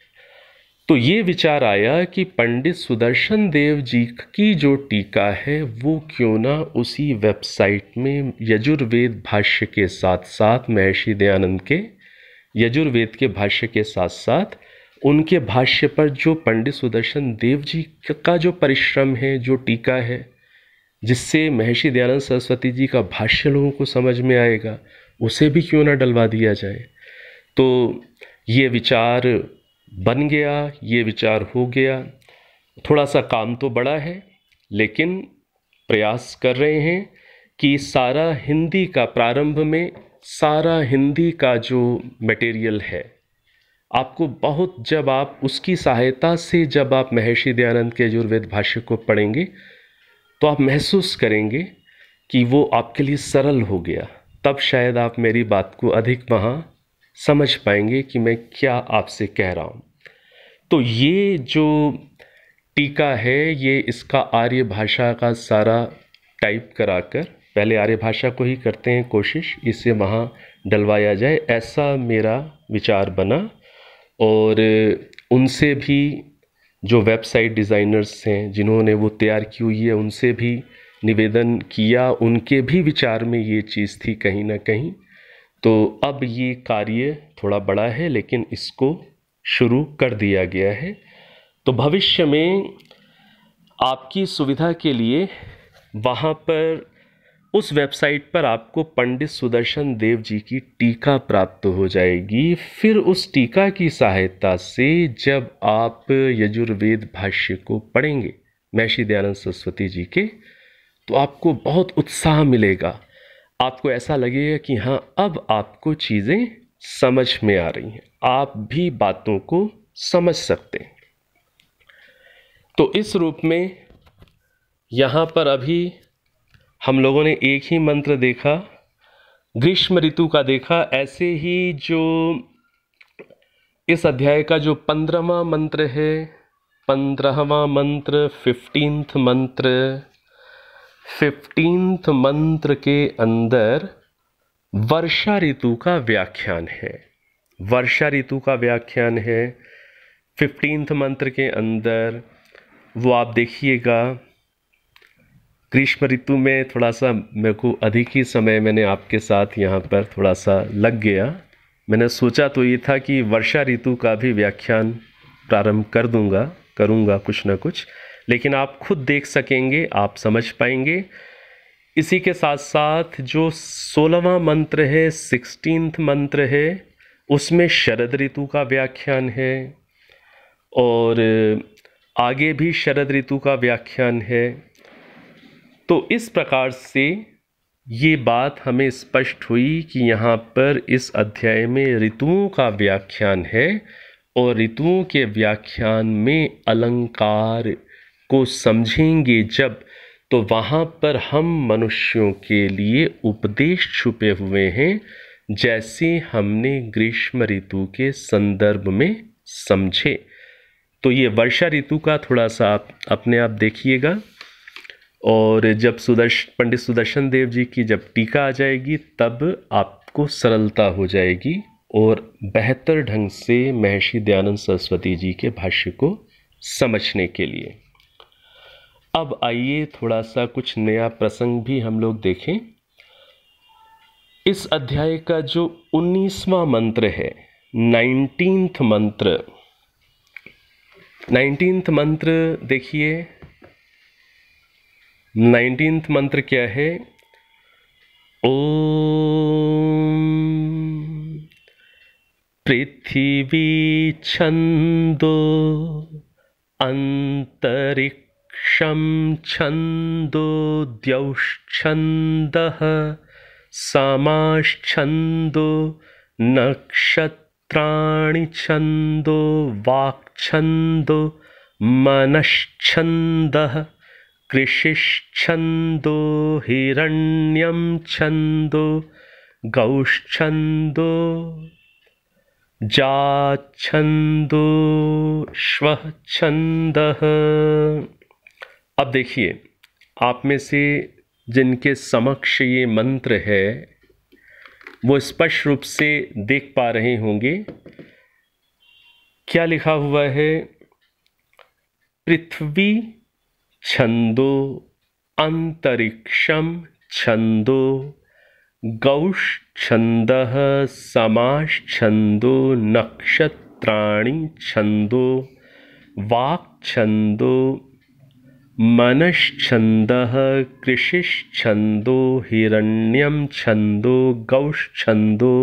तो ये विचार आया कि पंडित सुदर्शन देव जी की जो टीका है वो क्यों ना उसी वेबसाइट में यजुर्वेद भाष्य के साथ साथ, महर्षि दयानंद के यजुर्वेद के भाष्य के साथ साथ, उनके भाष्य पर जो पंडित सुदर्शन देव जी का जो परिश्रम है, जो टीका है, जिससे महर्षि दयानंद सरस्वती जी का भाष्य लोगों को समझ में आएगा, उसे भी क्यों ना डलवा दिया जाए। तो ये विचार बन गया, ये विचार हो गया। थोड़ा सा काम तो बड़ा है, लेकिन प्रयास कर रहे हैं कि सारा हिंदी का, प्रारंभ में सारा हिंदी का जो मटेरियल है, आपको बहुत, जब आप उसकी सहायता से, जब आप महर्षि दयानंद के यजुर्वेद भाष्य को पढ़ेंगे तो आप महसूस करेंगे कि वो आपके लिए सरल हो गया। तब शायद आप मेरी बात को अधिक वहाँ समझ पाएंगे कि मैं क्या आपसे कह रहा हूँ। तो ये जो टीका है, ये इसका आर्य भाषा का सारा टाइप कराकर, पहले आर्य भाषा को ही करते हैं कोशिश, इसे वहाँ डलवाया जाए, ऐसा मेरा विचार बना। और उनसे भी, जो वेबसाइट डिज़ाइनर्स हैं जिन्होंने वो तैयार की हुई है, उनसे भी निवेदन किया, उनके भी विचार में ये चीज़ थी कहीं ना कहीं। तो अब ये कार्य थोड़ा बड़ा है, लेकिन इसको शुरू कर दिया गया है। तो भविष्य में आपकी सुविधा के लिए वहाँ पर, उस वेबसाइट पर आपको पंडित सुदर्शन देव जी की टीका प्राप्त हो जाएगी। फिर उस टीका की सहायता से जब आप यजुर्वेद भाष्य को पढ़ेंगे महर्षि दयानंद सरस्वती जी के, तो आपको बहुत उत्साह मिलेगा। आपको ऐसा लगेगा कि हाँ, अब आपको चीज़ें समझ में आ रही हैं, आप भी बातों को समझ सकते हैं। तो इस रूप में यहाँ पर अभी हम लोगों ने एक ही मंत्र देखा, ग्रीष्म ऋतु का देखा। ऐसे ही जो इस अध्याय का जो 15वां मंत्र है, 15वां मंत्र, 15th मंत्र, 15th मंत्र के अंदर वर्षा ऋतु का व्याख्यान है। वर्षा ऋतु का व्याख्यान है 15th मंत्र के अंदर, वो आप देखिएगा। ग्रीष्म ऋतु में थोड़ा सा मेरे को अधिक ही समय मैंने आपके साथ यहाँ पर थोड़ा सा लग गया। मैंने सोचा तो ये था कि वर्षा ऋतु का भी व्याख्यान प्रारंभ करूँगा कुछ ना कुछ, लेकिन आप खुद देख सकेंगे, आप समझ पाएंगे। इसी के साथ साथ जो 16वां मंत्र है, 16th मंत्र है, उसमें शरद ऋतु का व्याख्यान है और आगे भी शरद ऋतु का व्याख्यान है। तो इस प्रकार से ये बात हमें स्पष्ट हुई कि यहाँ पर इस अध्याय में ऋतुओं का व्याख्यान है और ऋतुओं के व्याख्यान में अलंकार को समझेंगे जब, तो वहाँ पर हम मनुष्यों के लिए उपदेश छुपे हुए हैं, जैसे हमने ग्रीष्म ऋतु के संदर्भ में समझे। तो ये वर्षा ऋतु का थोड़ा सा आप अपने आप देखिएगा, और जब पंडित सुदर्शन देव जी की जब टीका आ जाएगी तब आपको सरलता हो जाएगी और बेहतर ढंग से महर्षि दयानंद सरस्वती जी के भाष्य को समझने के लिए। अब आइए थोड़ा सा कुछ नया प्रसंग भी हम लोग देखें। इस अध्याय का जो 19वां मंत्र है, 19th मंत्र, 19th मंत्र देखिए। 19th मंत्र क्या है? ओम पृथ्वी छंदो अंतरिक्षं छंदो द्यौश्छन्दः समाश्छन्दो नक्षत्राणि छंदो वाक्छन्दो मनश्छन्दः कृषिश्छन्दो हिरण्यं छन्दो गौश्छन्दो जाच्छन्दो श्वः छन्दः। अब देखिए, आप में से जिनके समक्ष ये मंत्र है वो स्पष्ट रूप से देख पा रहे होंगे क्या लिखा हुआ है। पृथ्वी छंदो अंतरिक्षम छंदो गौश्छन्दः समाश्छन्दो नक्षत्राणि छंदो वाक्छन्दो मनश्छन्दः कृषिश्छन्दो हिरण्यं छन्दो गौश्छन्दो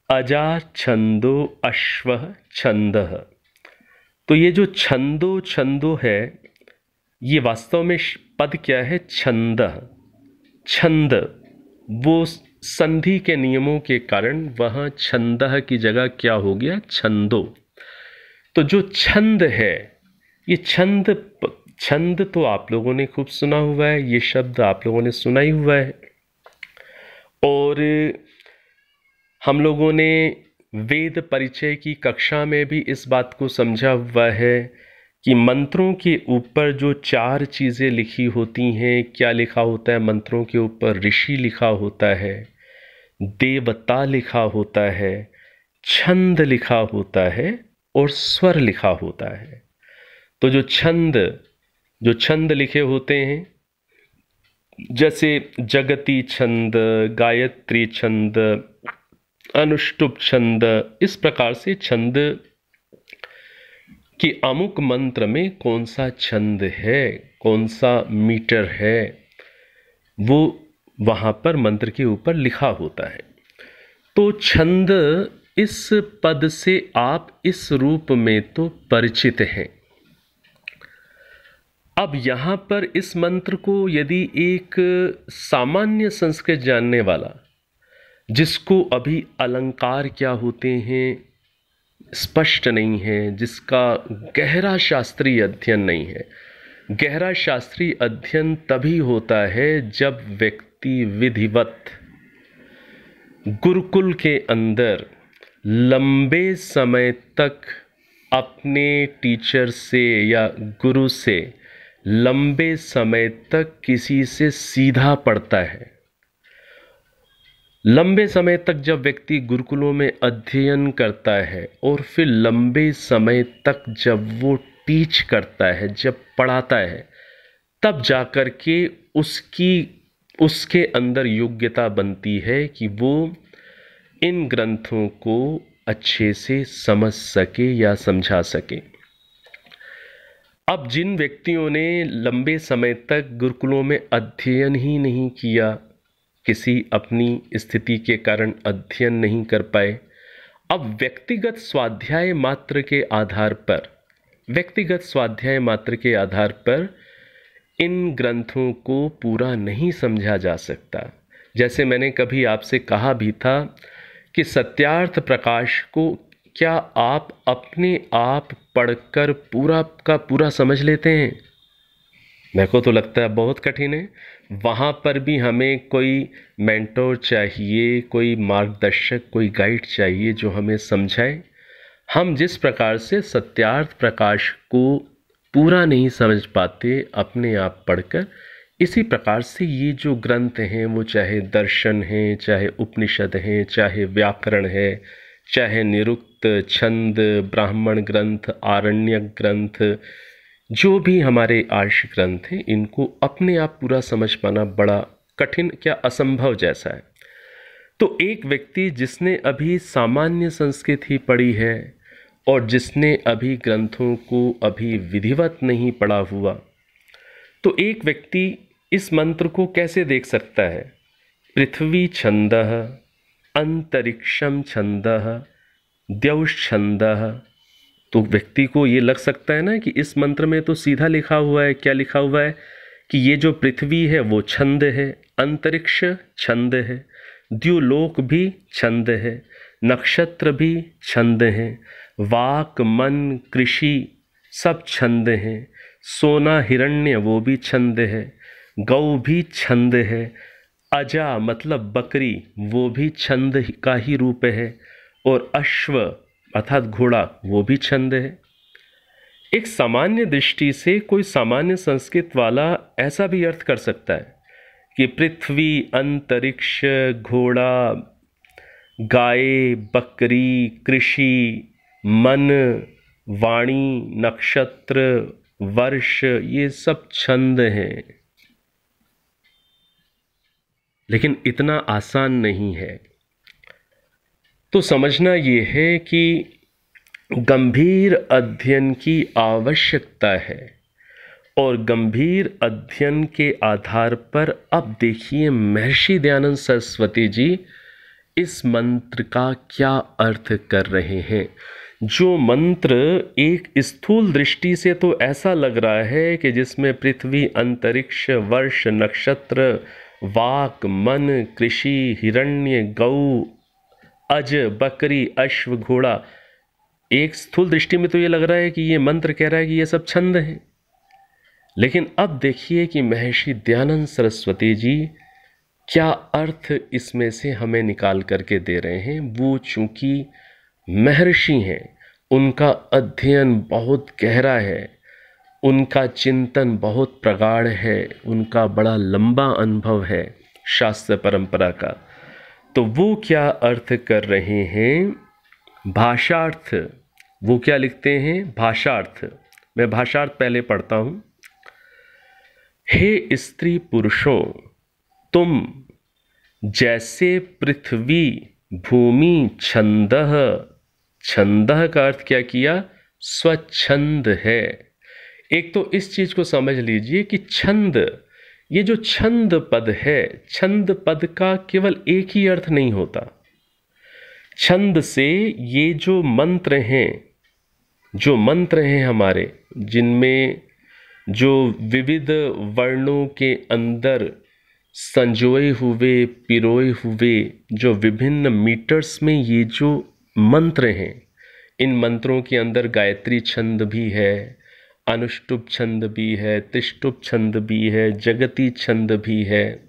अजाच्छन्दो अश्वः छन्दः। तो ये जो छंदो है, ये वास्तव में पद क्या है? छंद। छंद वो संधि के नियमों के कारण वहाँ छंदः की जगह क्या हो गया? छंदो। तो जो छंद है, ये छंद तो आप लोगों ने खूब सुना हुआ है, ये शब्द आप लोगों ने सुना ही हुआ है। और हम लोगों ने वेद परिचय की कक्षा में भी इस बात को समझा हुआ है कि मंत्रों के ऊपर जो 4 चीज़ें लिखी होती हैं, क्या लिखा होता है? मंत्रों के ऊपर ऋषि लिखा होता है, देवता लिखा होता है, छंद लिखा होता है और स्वर लिखा होता है। तो जो छंद लिखे होते हैं, जैसे जगती छंद, गायत्री छंद, अनुष्टुप छंद, इस प्रकार से छंद कि अमुक मंत्र में कौन सा छंद है, कौन सा मीटर है, वो वहाँ पर मंत्र के ऊपर लिखा होता है। तो छंद, इस पद से आप इस रूप में तो परिचित हैं। अब यहाँ पर इस मंत्र को यदि एक सामान्य संस्कृत जानने वाला, जिसको अभी अलंकार क्या होते हैं स्पष्ट नहीं है, जिसका गहरा शास्त्रीय अध्ययन नहीं है। गहरा शास्त्रीय अध्ययन तभी होता है जब व्यक्ति विधिवत गुरुकुल के अंदर लंबे समय तक अपने टीचर से या गुरु से लंबे समय तक किसी से सीधा पढ़ता है, लंबे समय तक जब व्यक्ति गुरुकुलों में अध्ययन करता है और फिर लंबे समय तक जब वो टीच करता है, जब पढ़ाता है, तब जाकर के उसके अंदर योग्यता बनती है कि वो इन ग्रंथों को अच्छे से समझ सके या समझा सके। अब जिन व्यक्तियों ने लंबे समय तक गुरुकुलों में अध्ययन ही नहीं किया, किसी अपनी स्थिति के कारण अध्ययन नहीं कर पाए, अब व्यक्तिगत स्वाध्याय मात्र के आधार पर इन ग्रंथों को पूरा नहीं समझा जा सकता। जैसे मैंने कभी आपसे कहा भी था कि सत्यार्थ प्रकाश को क्या आप अपने आप पढ़कर पूरा का पूरा समझ लेते हैं? मेरे को तो लगता है बहुत कठिन है। वहाँ पर भी हमें कोई मेंटोर चाहिए, कोई मार्गदर्शक, कोई गाइड चाहिए जो हमें समझाए। हम जिस प्रकार से सत्यार्थ प्रकाश को पूरा नहीं समझ पाते अपने आप पढ़कर, इसी प्रकार से ये जो ग्रंथ हैं, वो चाहे दर्शन हैं, चाहे उपनिषद हैं, चाहे व्याकरण है, चाहे निरुक्त, छंद, ब्राह्मण ग्रंथ, आरण्यक ग्रंथ, जो भी हमारे आर्ष ग्रंथ हैं, इनको अपने आप पूरा समझ पाना बड़ा कठिन, क्या असंभव जैसा है। तो एक व्यक्ति जिसने अभी सामान्य संस्कृत ही पढ़ी है और जिसने अभी ग्रंथों को अभी विधिवत नहीं पढ़ा हुआ, तो एक व्यक्ति इस मंत्र को कैसे देख सकता है? पृथ्वी छंदः, अंतरिक्षम छंदः, द्यौश्छंदः। तो व्यक्ति को ये लग सकता है ना कि इस मंत्र में तो सीधा लिखा हुआ है। क्या लिखा हुआ है? कि ये जो पृथ्वी है वो छंद है, अंतरिक्ष छंद है, द्युलोक भी छंद है, नक्षत्र भी छंद हैं, वाक, मन, कृषि सब छंद हैं, सोना, हिरण्य वो भी छंद है, गौ भी छंद है, अजा मतलब बकरी वो भी छंद का ही रूप है, और अश्व अर्थात घोड़ा वो भी छंद है। एक सामान्य दृष्टि से कोई सामान्य संस्कृत वाला ऐसा भी अर्थ कर सकता है कि पृथ्वी, अंतरिक्ष, घोड़ा, गाय, बकरी, कृषि, मन, वाणी, नक्षत्र, वर्ष, ये सब छंद हैं। लेकिन इतना आसान नहीं है। तो समझना ये है कि गंभीर अध्ययन की आवश्यकता है, और गंभीर अध्ययन के आधार पर अब देखिए महर्षि दयानंद सरस्वती जी इस मंत्र का क्या अर्थ कर रहे हैं। जो मंत्र एक स्थूल दृष्टि से तो ऐसा लग रहा है कि जिसमें पृथ्वी, अंतरिक्ष, वर्ष, नक्षत्र, वाक, मन, कृषि, हिरण्य, गौ, अज, बकरी, अश्व, घोड़ा, एक स्थूल दृष्टि में तो ये लग रहा है कि ये मंत्र कह रहा है कि ये सब छंद हैं। लेकिन अब देखिए कि महर्षि दयानंद सरस्वती जी क्या अर्थ इसमें से हमें निकाल करके दे रहे हैं। वो चूंकि महर्षि हैं, उनका अध्ययन बहुत गहरा है, उनका चिंतन बहुत प्रगाढ़ है, उनका बड़ा लंबा अनुभव है शास्त्र परंपरा का। तो वो क्या अर्थ कर रहे हैं? भाषार्थ। वो क्या लिखते हैं? भाषार्थ। मैं भाषार्थ पहले पढ़ता हूं। हे स्त्री पुरुषों, तुम जैसे पृथ्वी, भूमि छंदः, छंदः का अर्थ क्या किया? स्वच्छंद है। एक तो इस चीज को समझ लीजिए कि छंद, ये जो छंद पद है, छंद पद का केवल एक ही अर्थ नहीं होता। छंद से ये जो मंत्र हैं हमारे, जिनमें जो विविध वर्णों के अंदर संजोए हुए, पिरोए हुए जो विभिन्न मीटर्स में ये जो मंत्र हैं, इन मंत्रों के अंदर गायत्री छंद भी है, अनुष्टुप छंद भी है, त्रिष्टुप छंद भी है, जगती छंद भी है।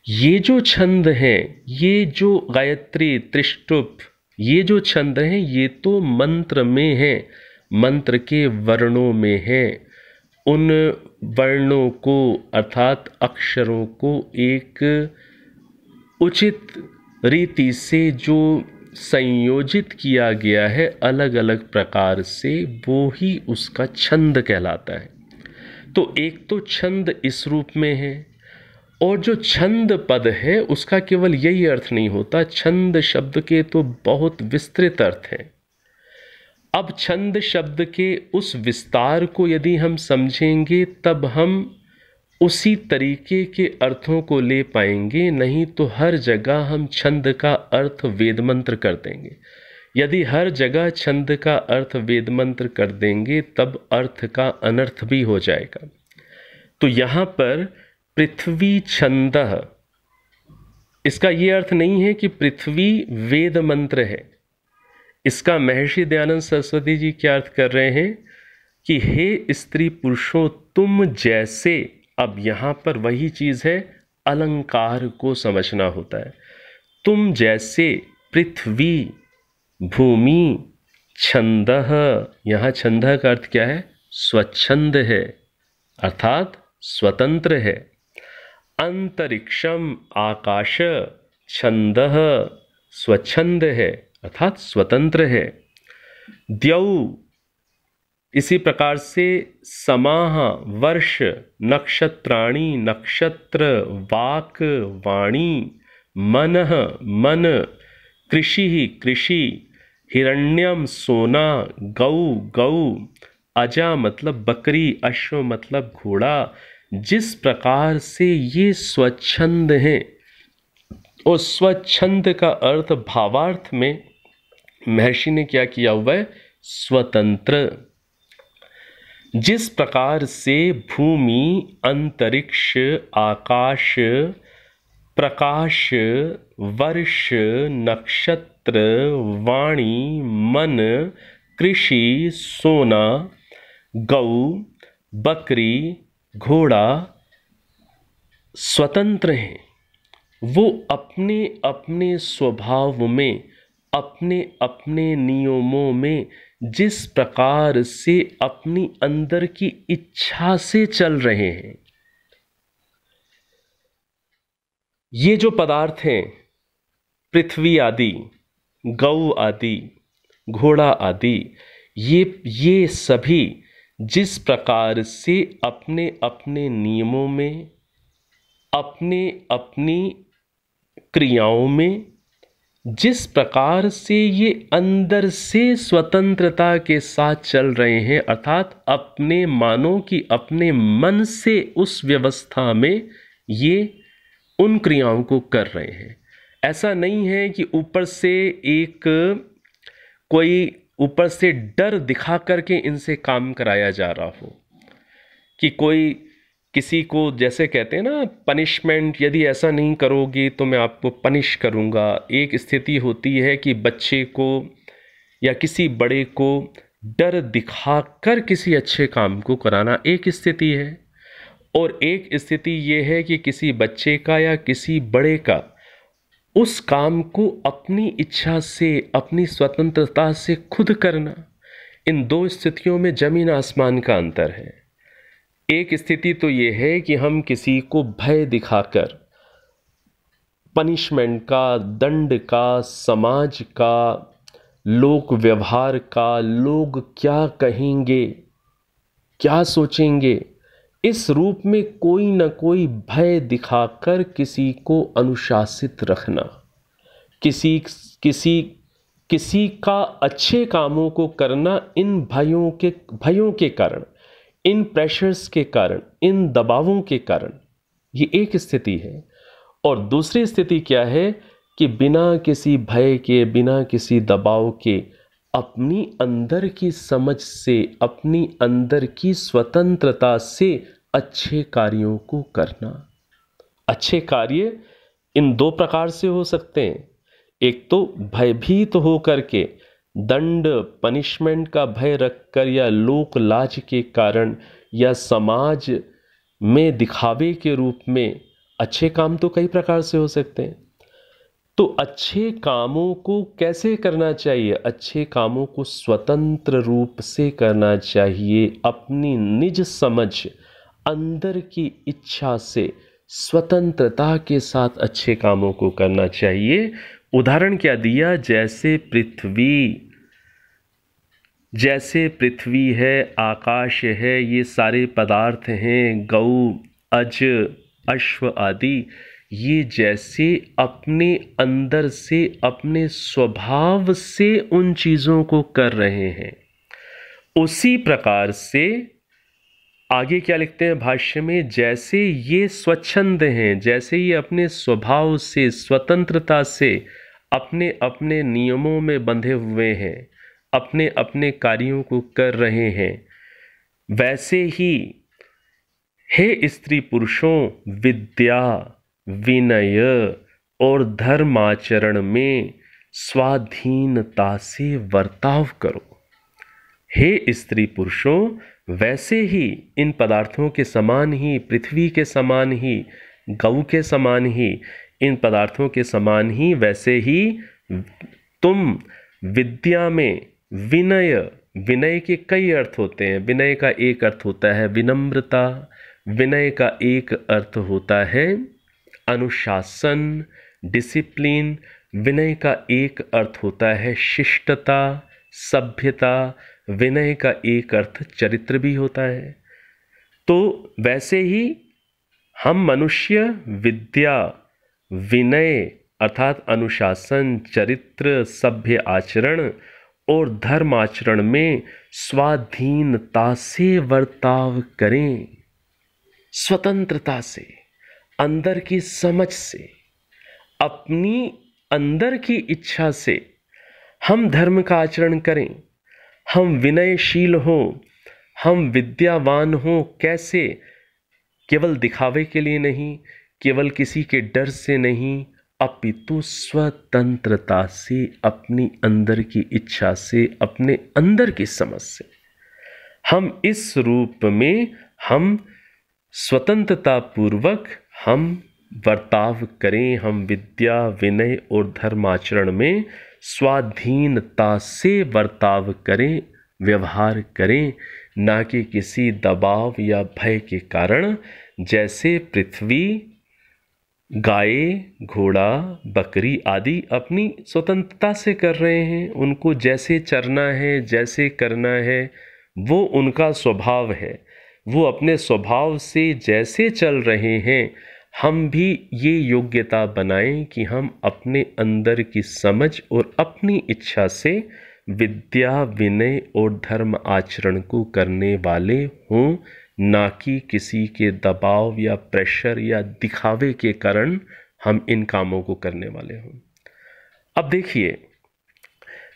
ये जो छंद हैं, ये जो गायत्री, त्रिष्टुप, ये जो छंद हैं, ये तो मंत्र में हैं, मंत्र के वर्णों में हैं। उन वर्णों को अर्थात अक्षरों को एक उचित रीति से जो संयोजित किया गया है अलग अलग प्रकार से, वो ही उसका छंद कहलाता है। तो एक तो छंद इस रूप में है, और जो छंद पद है उसका केवल यही अर्थ नहीं होता, छंद शब्द के तो बहुत विस्तृत अर्थ हैं। अब छंद शब्द के उस विस्तार को यदि हम समझेंगे तब हम उसी तरीके के अर्थों को ले पाएंगे, नहीं तो हर जगह हम छंद का अर्थ वेद मंत्र कर देंगे। यदि हर जगह छंद का अर्थ वेद मंत्र कर देंगे तब अर्थ का अनर्थ भी हो जाएगा। तो यहाँ पर पृथ्वी छंदः, इसका ये अर्थ नहीं है कि पृथ्वी वेद मंत्र है। इसका महर्षि दयानंद सरस्वती जी क्या अर्थ कर रहे हैं कि हे स्त्री पुरुषों तुम जैसे, अब यहाँ पर वही चीज है, अलंकार को समझना होता है। तुम जैसे पृथ्वी, भूमि, छंदः, यहाँ छंदः का अर्थ क्या है? स्वच्छंद है, अर्थात स्वतंत्र है। अंतरिक्षम आकाश, छंदः स्वच्छंद है अर्थात स्वतंत्र है। द्यौ, इसी प्रकार से समाह वर्ष, नक्षत्राणि नक्षत्र, वाक वाणी, मनः मन, कृषि कृषि, हिरण्यम सोना, गौ गौ, अजा मतलब बकरी, अश्व मतलब घोड़ा। जिस प्रकार से ये स्वच्छंद हैं, और स्वच्छंद का अर्थ भावार्थ में महर्षि ने क्या किया हुआ है? स्वतंत्र। जिस प्रकार से भूमि, अंतरिक्ष, आकाश, प्रकाश, वर्ष, नक्षत्र, वाणी, मन, कृषि, सोना, गौ, बकरी, घोड़ा स्वतंत्र हैं, वो अपने अपने स्वभाव में, अपने अपने नियमों में जिस प्रकार से अपनी अंदर की इच्छा से चल रहे हैं। ये जो पदार्थ हैं, पृथ्वी आदि, गौ आदि, घोड़ा आदि, ये सभी जिस प्रकार से अपने अपने नियमों में, अपने अपनी क्रियाओं में, जिस प्रकार से ये अंदर से स्वतंत्रता के साथ चल रहे हैं, अर्थात अपने मानो कि अपने मन से उस व्यवस्था में ये उन क्रियाओं को कर रहे हैं। ऐसा नहीं है कि ऊपर से कोई ऊपर से डर दिखा करके इनसे काम कराया जा रहा हो, कि कोई किसी को, जैसे कहते हैं ना पनिशमेंट, यदि ऐसा नहीं करोगे तो मैं आपको पनिश करूँगा। एक स्थिति होती है कि बच्चे को या किसी बड़े को डर दिखाकर किसी अच्छे काम को कराना एक स्थिति है, और एक स्थिति ये है कि किसी बच्चे का या किसी बड़े का उस काम को अपनी इच्छा से, अपनी स्वतंत्रता से खुद करना। इन दो स्थितियों में जमीन आसमान का अंतर है। एक स्थिति तो ये है कि हम किसी को भय दिखाकर, पनिशमेंट का, दंड का, समाज का, लोक व्यवहार का, लोग क्या कहेंगे, क्या सोचेंगे, इस रूप में कोई न कोई भय दिखाकर किसी को अनुशासित रखना, किसी का अच्छे कामों को करना, इन भयों के कारण, इन प्रेशर्स के कारण, इन दबावों के कारण, ये एक स्थिति है। और दूसरी स्थिति क्या है कि बिना किसी भय के, बिना किसी दबाव के, अपनी अंदर की समझ से, अपनी अंदर की स्वतंत्रता से अच्छे कार्यों को करना। अच्छे कार्य इन दो प्रकार से हो सकते हैं। एक तो भयभीत हो करके, दंड पनिशमेंट का भय रखकर, या लोक लाज के कारण, या समाज में दिखावे के रूप में। अच्छे काम तो कई प्रकार से हो सकते हैं। तो अच्छे कामों को कैसे करना चाहिए? अच्छे कामों को स्वतंत्र रूप से करना चाहिए, अपनी निज समझ, अंदर की इच्छा से, स्वतंत्रता के साथ अच्छे कामों को करना चाहिए। उदाहरण क्या दिया, जैसे पृथ्वी है, आकाश है, ये सारे पदार्थ हैं, गौ, अज, अश्व आदि, ये जैसे अपने अंदर से, अपने स्वभाव से उन चीज़ों को कर रहे हैं, उसी प्रकार से आगे क्या लिखते हैं भाष्य में, जैसे ये स्वच्छंद हैं, जैसे ये अपने स्वभाव से, स्वतंत्रता से अपने अपने नियमों में बंधे हुए हैं, अपने अपने कार्यों को कर रहे हैं, वैसे ही हे स्त्री पुरुषों, विद्या, विनय और धर्माचरण में स्वाधीनता से वर्ताव करो। हे स्त्री पुरुषों, वैसे ही इन पदार्थों के समान ही, पृथ्वी के समान ही, गौ के समान ही, इन पदार्थों के समान ही, वैसे ही तुम विद्या में विनय, विनय के कई अर्थ होते हैं। विनय का एक अर्थ होता है विनम्रता, विनय का एक अर्थ होता है अनुशासन, डिसिप्लिन, विनय का एक अर्थ होता है शिष्टता, सभ्यता, विनय का एक अर्थ चरित्र भी होता है। तो वैसे ही हम मनुष्य विद्या, विनय अर्थात अनुशासन, चरित्र, सभ्य आचरण और धर्म आचरण में स्वाधीनता से वर्ताव करें, स्वतंत्रता से, अंदर की समझ से, अपनी अंदर की इच्छा से हम धर्म का आचरण करें, हम विनयशील हों, हम विद्यावान हों। कैसे? केवल दिखावे के लिए नहीं, केवल किसी के डर से नहीं, अपितु स्वतंत्रता से, अपनी अंदर की इच्छा से, अपने अंदर की समझ से हम इस रूप में हम स्वतंत्रता पूर्वक हम वर्ताव करें, हम विद्या, विनय और धर्माचरण में स्वाधीनता से वर्ताव करें, व्यवहार करें, ना कि किसी दबाव या भय के कारण। जैसे पृथ्वी, गाय, घोड़ा, बकरी आदि अपनी स्वतंत्रता से कर रहे हैं, उनको जैसे चरना है, जैसे करना है, वो उनका स्वभाव है, वो अपने स्वभाव से जैसे चल रहे हैं। हम भी ये योग्यता बनाएं कि हम अपने अंदर की समझ और अपनी इच्छा से विद्या, विनय और धर्म आचरण को करने वाले हों, ना कि किसी के दबाव या प्रेशर या दिखावे के कारण हम इन कामों को करने वाले हों। अब देखिए,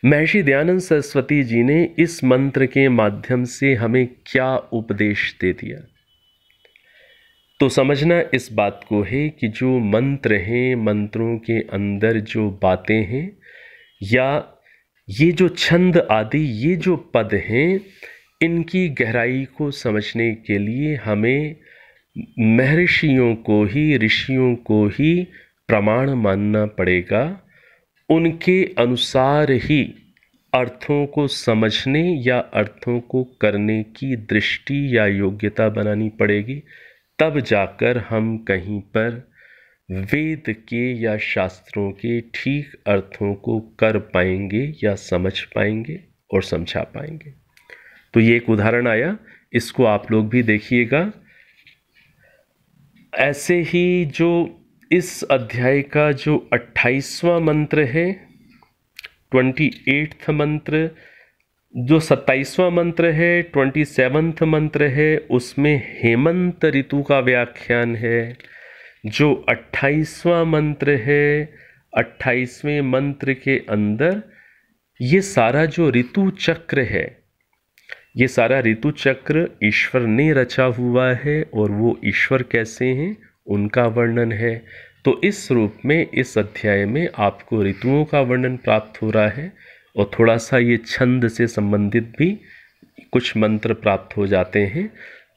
महर्षि दयानंद सरस्वती जी ने इस मंत्र के माध्यम से हमें क्या उपदेश दे दिया। तो समझना इस बात को है कि जो मंत्र हैं, मंत्रों के अंदर जो बातें हैं, या ये जो छंद आदि, ये जो पद हैं, इनकी गहराई को समझने के लिए हमें महर्षियों को ही, ऋषियों को ही प्रमाण मानना पड़ेगा। उनके अनुसार ही अर्थों को समझने या अर्थों को करने की दृष्टि या योग्यता बनानी पड़ेगी। तब जाकर हम कहीं पर वेद के या शास्त्रों के ठीक अर्थों को कर पाएंगे या समझ पाएंगे और समझा पाएंगे। तो ये एक उदाहरण आया, इसको आप लोग भी देखिएगा। ऐसे ही जो इस अध्याय का जो 28वां मंत्र है, 28वां मंत्र, जो 27वां मंत्र है, 27वां मंत्र है, उसमें हेमंत ऋतु का व्याख्यान है। जो 28वां मंत्र है, 28वें मंत्र के अंदर ये सारा जो ऋतु चक्र है, ये सारा ऋतु चक्र ईश्वर ने रचा हुआ है, और वो ईश्वर कैसे हैं उनका वर्णन है। तो इस रूप में इस अध्याय में आपको ऋतुओं का वर्णन प्राप्त हो रहा है, और थोड़ा सा ये छंद से संबंधित भी कुछ मंत्र प्राप्त हो जाते हैं।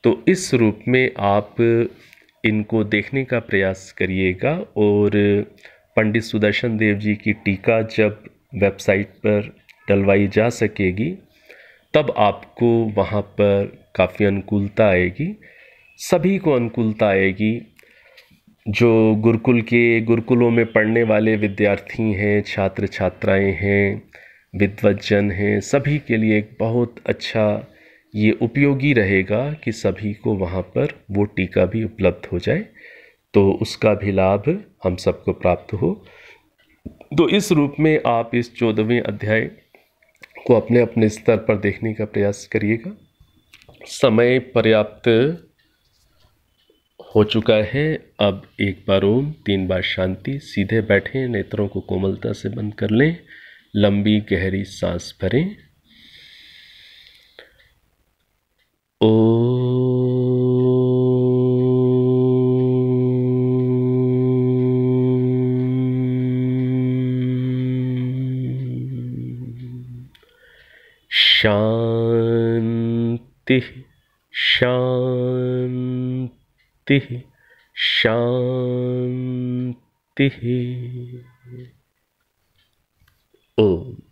तो इस रूप में आप इनको देखने का प्रयास करिएगा। और पंडित सुदर्शन देव जी की टीका जब वेबसाइट पर डलवाई जा सकेगी, तब आपको वहाँ पर काफ़ी अनुकूलता आएगी, सभी को अनुकूलता आएगी। जो गुरुकुलों में पढ़ने वाले विद्यार्थी हैं, छात्र छात्राएं हैं, विद्वज्जन हैं, सभी के लिए एक बहुत अच्छा ये उपयोगी रहेगा कि सभी को वहाँ पर वो टीका भी उपलब्ध हो जाए, तो उसका भी लाभ हम सबको प्राप्त हो। तो इस रूप में आप इस 14वें अध्याय को अपने अपने स्तर पर देखने का प्रयास करिएगा। समय पर्याप्त हो चुका है। अब एक बार ओम, 3 बार शांति। सीधे बैठें, नेत्रों को कोमलता से बंद कर लें, लंबी गहरी सांस भरें। ओ शांति शांति शांति। ओम।